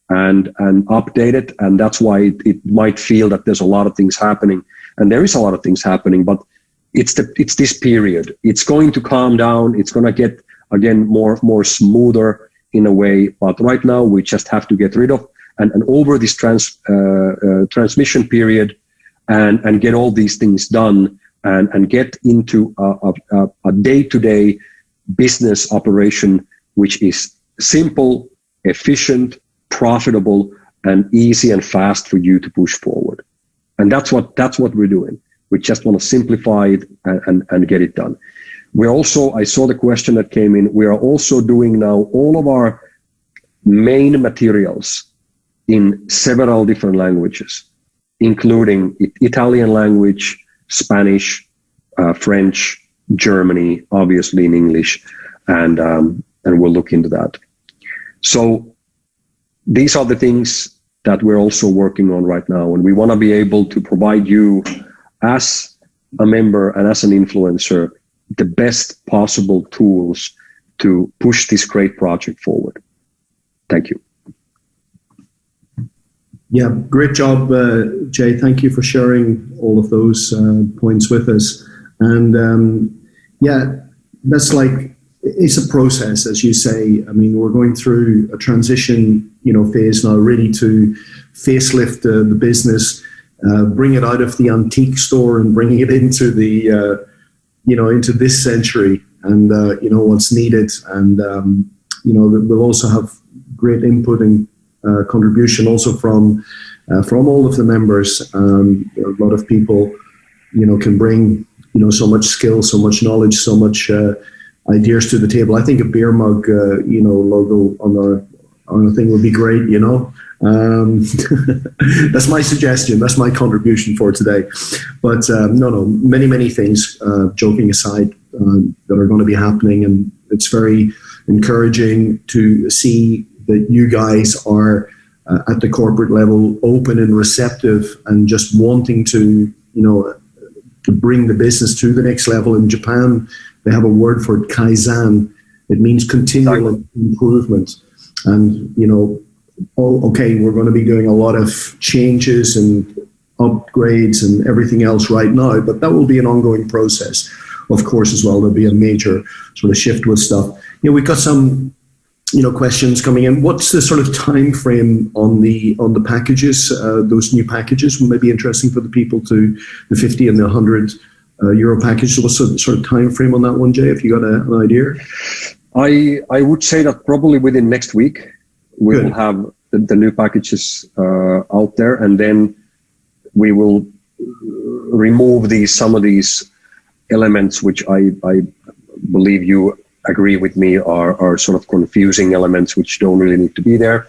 and updated, and that's why it might feel that there's a lot of things happening. And there is a lot of things happening, but it's this period. It's going to calm down. It's going to get, again, more smoother in a way. But right now, we just have to get rid of and over this transmission period and get all these things done and get into a day-to-day business operation, which is simple, efficient, profitable, and easy and fast for you to push forward. And that's what we're doing. We just want to simplify it and get it done. We're also, I saw the question that came in, we are also doing now all of our main materials in several different languages, including Italian language, Spanish, French, Germany, obviously in English, and we'll look into that. So these are the things that we're also working on right now, and we want to be able to provide you as a member and as an influencer the best possible tools to push this great project forward. Thank you. Yeah, great job, Jay. Thank you for sharing all of those points with us. And yeah, that's like, it's a process, as you say. I mean, we're going through a transition, phase now, really to facelift the business, bring it out of the antique store and bringing it into the, into this century and, what's needed. And, we'll also have great input and contribution also from all of the members. A lot of people, can bring, so much skill, so much knowledge, so much ideas to the table. I think a beer mug, logo on the thing would be great. That's my suggestion. That's my contribution for today. But many things, joking aside, that are going to be happening. And it's very encouraging to see that you guys are at the corporate level open and receptive and just wanting to, to bring the business to the next level. In Japan, they have a word for it, kaizen. It means continual improvement. And, we're going to be doing a lot of changes and upgrades and everything else right now, but that will be an ongoing process, of course, as well. There'll be a major sort of shift with stuff. We've got some, questions coming in. What's the sort of time frame on the packages, those new packages? May be interesting for the people to the 50 and the 100 euro package. So what's the sort of time frame on that one, Jay, if you got an idea? I would say that probably within next week, we will have the new packages out there, and then we will remove some of these elements, which I believe you agree with me are sort of confusing elements which don't really need to be there.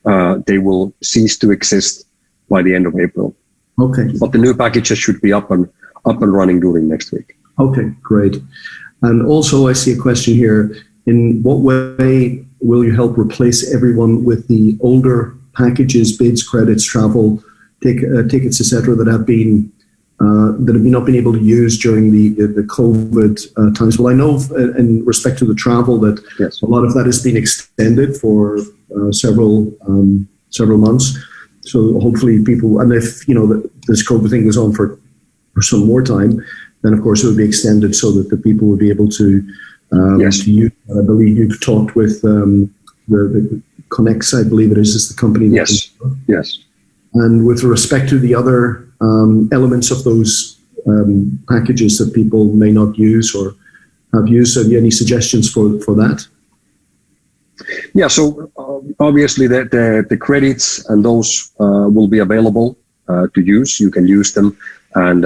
They will cease to exist by the end of April. Okay. But the new packages should be up and running during next week. Okay, great. And also I see a question here. In what way will you help replace everyone with the older packages, bids, credits, travel, tickets, etc., that have not been able to use during the COVID times? Well, I know in respect to the travel that a lot of that has been extended for several months. So hopefully people, and if this COVID thing goes on for some more time, then of course it would be extended so that the people would be able to use. I believe you've talked with the Connex, I believe it is the company. Yes. And with respect to the other elements of those packages that people may not use or have used, have you any suggestions for that? Yeah, so obviously the credits and those will be available to use. You can use them, and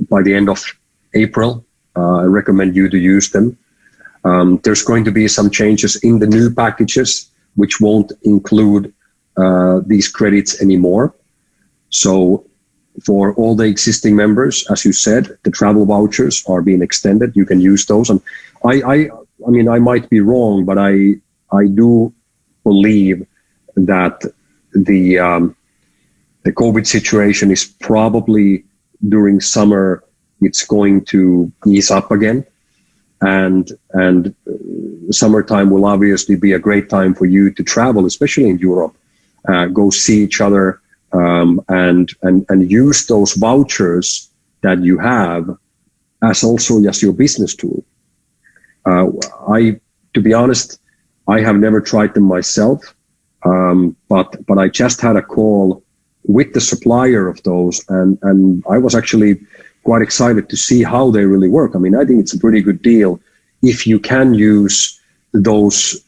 by the end of April, I recommend you to use them. There's going to be some changes in the new packages, which won't include these credits anymore. So for all the existing members, as you said, the travel vouchers are being extended. You can use those. And I mean, I might be wrong, but I do believe that the COVID situation is probably during summer, it's going to ease up again. And summertime will obviously be a great time for you to travel, especially in Europe, go see each other, and use those vouchers that you have as also as your business tool. To be honest, I have never tried them myself, but I just had a call with the supplier of those, and I was actually quite excited to see how they really work. I mean, I think it's a pretty good deal if you can use those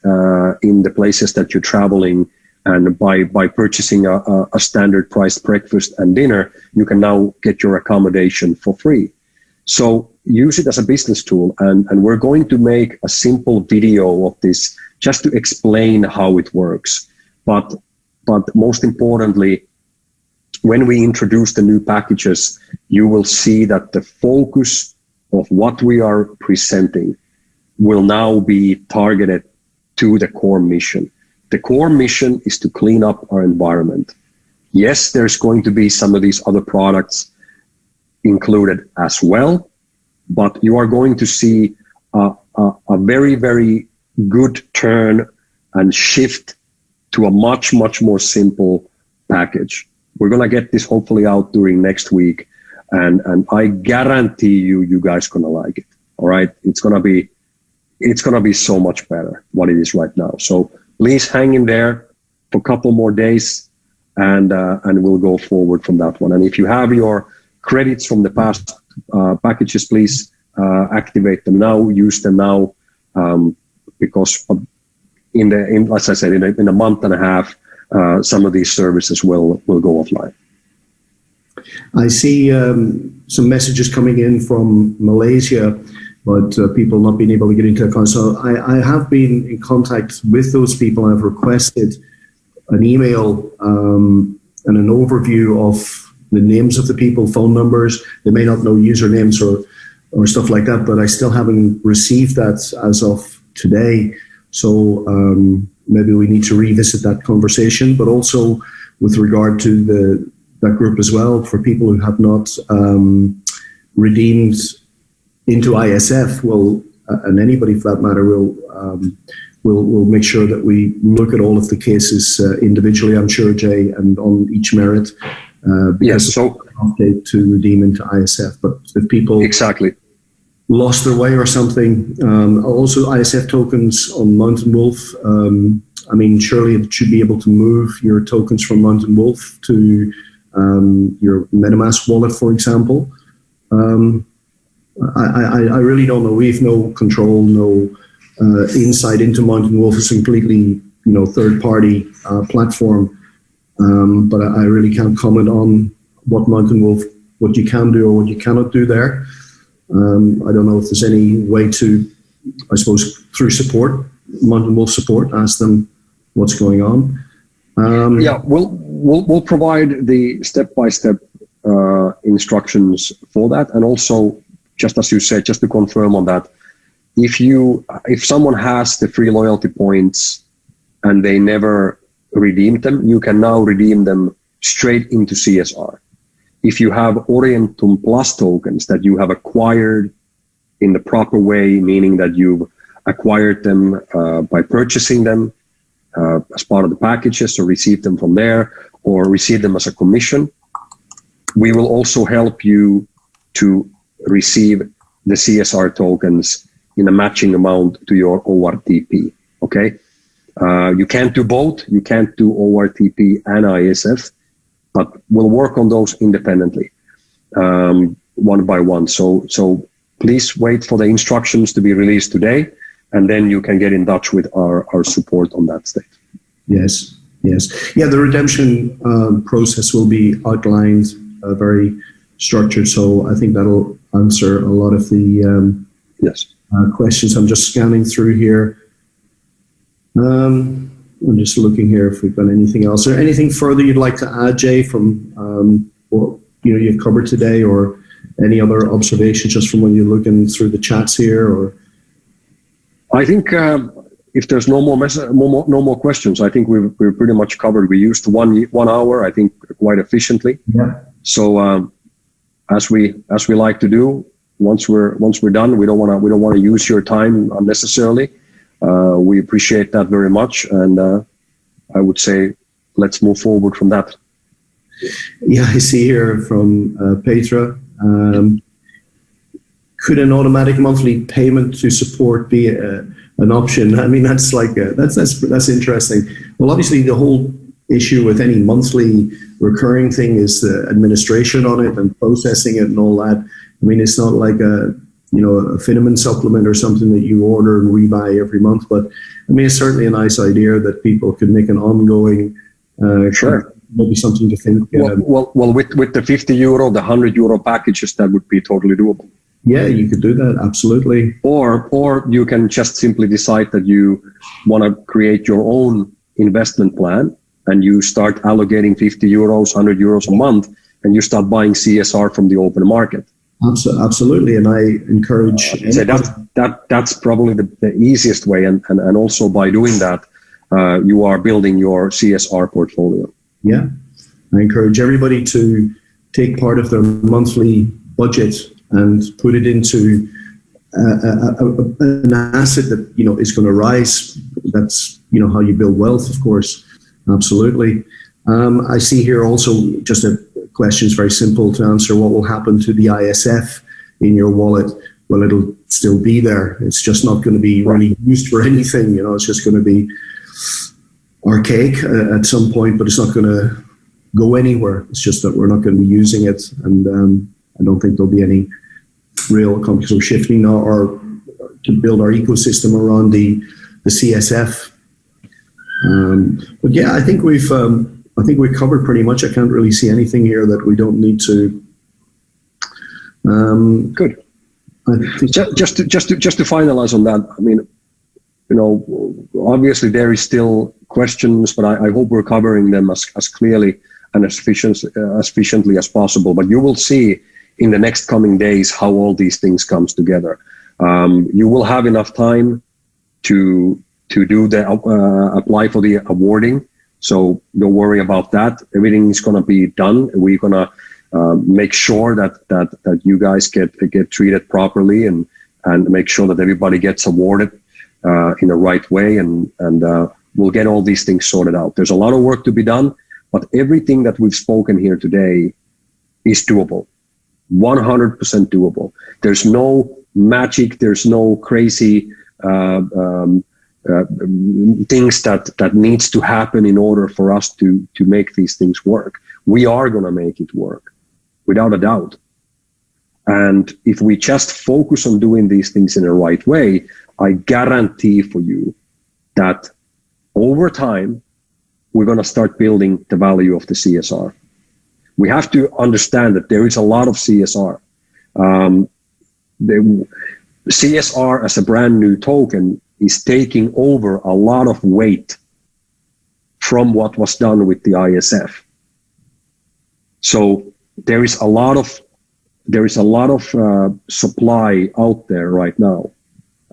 in the places that you're traveling, and by purchasing a standard priced breakfast and dinner, you can now get your accommodation for free. So use it as a business tool, and we're going to make a simple video of this just to explain how it works. But most importantly, when we introduce the new packages, you will see that the focus of what we are presenting will now be targeted to the core mission. The core mission is to clean up our environment. Yes, there's going to be some of these other products included as well, but you are going to see a very, very good turn and shift to a much, much more simple package. We're going to get this hopefully out during next week, and I guarantee you guys going to like it. All right. It's going to be so much better what it is right now. So please hang in there for a couple more days, and we'll go forward from that one. And if you have your credits from the past packages, please activate them now, use them now, because as I said, in a month and a half, some of these services will go offline. I see some messages coming in from Malaysia, but people not being able to get into account. So I have been in contact with those people. I've requested an email and an overview of the names of the people, phone numbers. They may not know usernames or stuff like that, but I still haven't received that as of today. So maybe we need to revisit that conversation, but also with regard to that group as well, for people who have not redeemed into ISF, and anybody for that matter, we'll make sure that we look at all of the cases individually, I'm sure, Jay, and on each merit. Yes, so to redeem into ISF, but if people exactly lost their way or something, also ISF tokens on Mountain Wolf. I mean, surely it should be able to move your tokens from Mountain Wolf to your MetaMask wallet, for example. I really don't know. We have no control, no insight into Mountain Wolf. It's a completely, third-party platform. But I really can't comment on what Mountain Wolf, what you can do or what you cannot do there. I don't know if there's any way to, I suppose, through support, Mountain Wolf support, ask them what's going on. Yeah, we'll provide the step-by-step instructions for that, and also, just as you said, just to confirm on that, if someone has the free loyalty points and they never redeemed them, you can now redeem them straight into CSR. If you have Orientum Plus tokens that you have acquired in the proper way, meaning that you've acquired them by purchasing them as part of the packages, or received them from there, or received them as a commission, we will also help you to receive the CSR tokens in a matching amount to your ORTP. Okay? You can't do both. You can't do ORTP and ISF, but we'll work on those independently, one by one. So please wait for the instructions to be released today, and then you can get in touch with our support on that state. Yes. Yeah, the redemption process will be outlined, very structured. So I think that'll answer a lot of the questions. I'm just scanning through here. I'm just looking here if we've got anything else. Is there anything further you'd like to add, Jay, from what you've covered today, or any other observations just from when you're looking through the chats here? Or I think if there's no more questions, I think we're pretty much covered. We used 1 hour, I think, quite efficiently. Yeah. So as we like to do, once we're done, we don't want to use your time unnecessarily. We appreciate that very much, and I would say let's move forward from that. Yeah, I see here from Petra. Could an automatic monthly payment to support be an option? I mean, that's interesting. Well, obviously, the whole issue with any monthly recurring thing is the administration on it and processing it and all that. I mean, it's not like a vitamin supplement or something that you order and rebuy every month. But I mean, it's certainly a nice idea that people could make an ongoing, sure, maybe something to think. Well, with the €50, the €100 packages, that would be totally doable. Yeah, you could do that, absolutely. Or you can just simply decide that you want to create your own investment plan, and you start allocating €50, €100 a month, and you start buying CSR from the open market. Absolutely, and I encourage. So that's probably the easiest way, and also by doing that, you are building your CSR portfolio. Yeah, I encourage everybody to take part of their monthly budget and put it into an asset that is going to rise. That's how you build wealth, of course. Absolutely. I see here also just a question is very simple to answer. What will happen to the ISF in your wallet? Well, it'll still be there. It's just not going to be really used for anything. It's just going to be archaic at some point, but it's not going to go anywhere. It's just that we're not going to be using it, and I don't think there'll be any real because we're shifting or to build our ecosystem around the CSF. But yeah, I think we've I think we covered pretty much. I can't really see anything here that we don't need to. Good. Just to finalize on that, I mean, obviously there is still questions, but I hope we're covering them as clearly and as efficiently as possible. But you will see in the next coming days how all these things comes together. You will have enough time to do the apply for the awarding. So don't worry about that. Everything is going to be done. We're going to make sure that you guys get treated properly and make sure that everybody gets awarded in the right way. And we'll get all these things sorted out. There's a lot of work to be done, but everything that we've spoken here today is doable. 100% doable. There's no magic. There's no crazy things that needs to happen in order for us to make these things work. We are going to make it work, without a doubt. And if we just focus on doing these things in the right way, I guarantee for you that over time, we're going to start building the value of the CSR. We have to understand that there is a lot of CSR. The CSR as a brand new token is taking over a lot of weight from what was done with the ISF. So there is a lot of supply out there right now,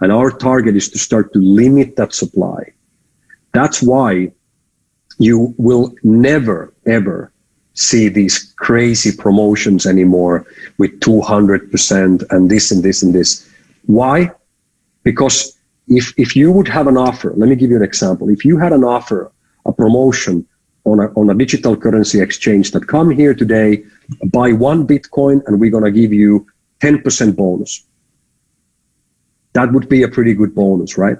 and our target is to start to limit that supply. That's why you will never ever see these crazy promotions anymore with 200% and this and this and this. Why? Because if you would have an offer, let me give you an example. If you had an offer, a promotion on a digital currency exchange that come here today, buy 1 Bitcoin and we're going to give you 10% bonus. That would be a pretty good bonus, right?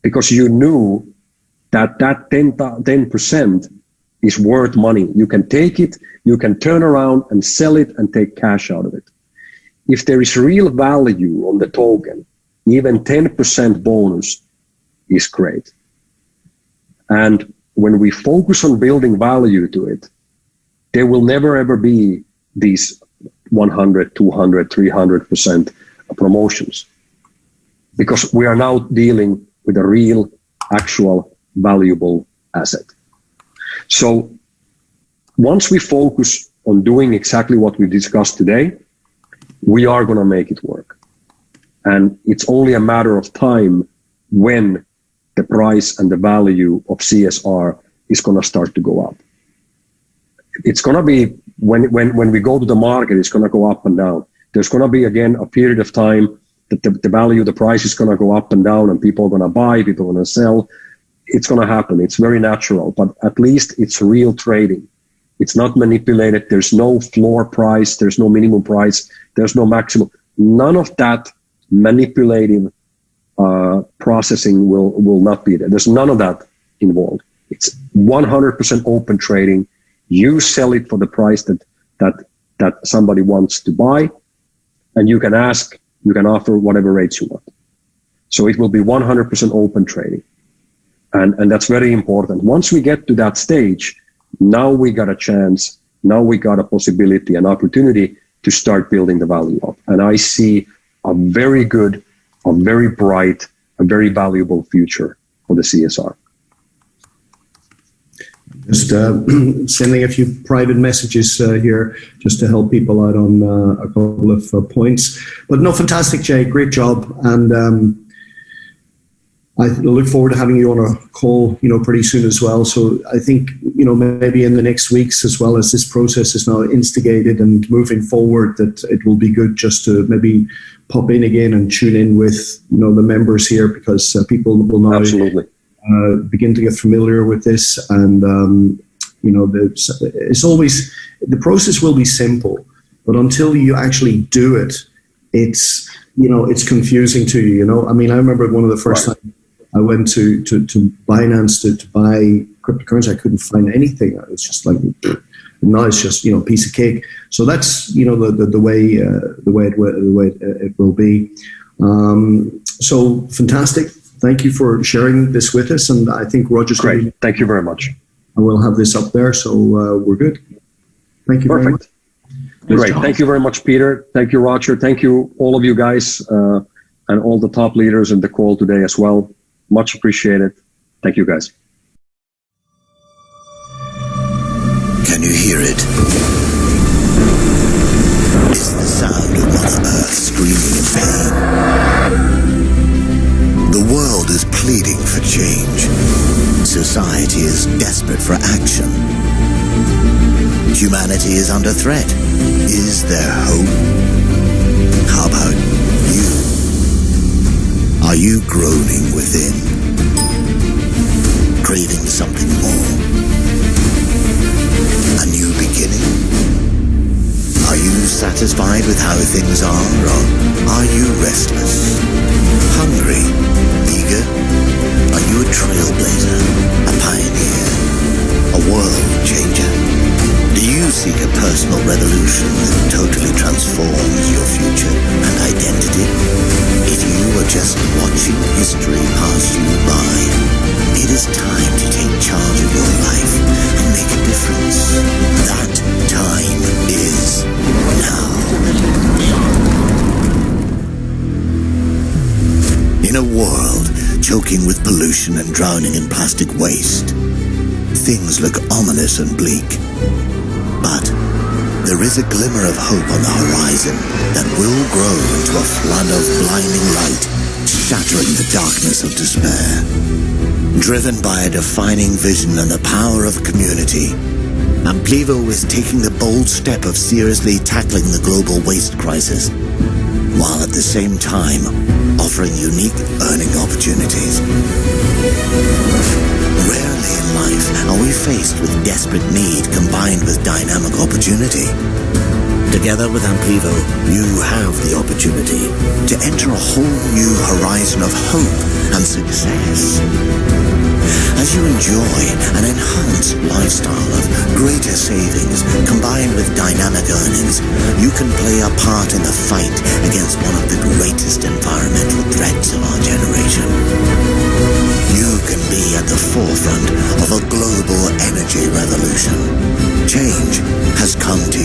Because you knew that 10% is worth money. You can take it, you can turn around and sell it and take cash out of it. If there is real value on the token, even 10% bonus is great. And when we focus on building value to it, there will never ever be these 100, 200, 300% promotions, because we are now dealing with a real, actual, valuable asset. So once we focus on doing exactly what we discussed today, we are going to make it work. And it's only a matter of time when the price and the value of CSR is going to start to go up. It's going to be, when we go to the market, it's going to go up and down. There's going to be, again, a period of time that the value, the price is going to go up and down, and people are going to buy, people are going to sell. It's going to happen. It's very natural, but at least it's real trading. It's not manipulated. There's no floor price. There's no minimum price. There's no maximum. None of that manipulative processing will not be there. There's none of that involved. It's 100% open trading. You sell it for the price that somebody wants to buy, and you can offer whatever rates you want. So it will be 100% open trading. And that's very important. Once we get to that stage, now we got a chance, now we got a possibility, an opportunity to start building the value up. And I see a very good, a very bright, a very valuable future for the CSR. Just sending a few private messages here just to help people out on a couple of points. But no, fantastic, Jay. Great job. And I look forward to having you on a call, pretty soon as well. So I think, maybe in the next weeks, as well as this process is now instigated and moving forward, that it will be good just to maybe pop in again and tune in with, the members here, because people will now absolutely begin to get familiar with this. And, it's always, the process will be simple, but until you actually do it, it's confusing to you, I mean, I remember one of the first times I went to Binance to buy cryptocurrency. I couldn't find anything. It was just like, now it's just, a piece of cake. So that's, the way it will be. So fantastic. Thank you for sharing this with us. And I think Roger's great. Thank you very much. I will have this up there, so we're good. Thank you very much. Great. Thank you very much, Peter. Thank you, Roger. Thank you, all of you guys, and all the top leaders in the call today as well. Much appreciated. Thank you, guys. Can you hear it? It's the sound of Mother Earth screaming in pain. The world is pleading for change. Society is desperate for action. Humanity is under threat. Is there hope? How about you? Are you groaning within? Craving something more? A new beginning? Are you satisfied with how things are, or are you restless? Hungry? Eager? Are you a trailblazer? A pioneer? A world changer? Do you seek a personal revolution that totally transforms your future and identity? If you are just watching history pass you by, it is time to take charge of your life and make a difference. That time is now. In a world choking with pollution and drowning in plastic waste, things look ominous and bleak. But there is a glimmer of hope on the horizon that will grow into a flood of blinding light, shattering the darkness of despair. Driven by a defining vision and the power of community, Amplivo is taking the bold step of seriously tackling the global waste crisis, while at the same time offering unique earning opportunities. Rarely in life are we faced with desperate need combined with dynamic opportunity. Together with Amplivo, you have the opportunity to enter a whole new horizon of hope and success. As you enjoy an enhanced lifestyle of greater savings combined with dynamic earnings, you can play a part in the fight against one of the greatest environmental threats of our generation. You can be at the forefront of a global energy revolution. Change has come to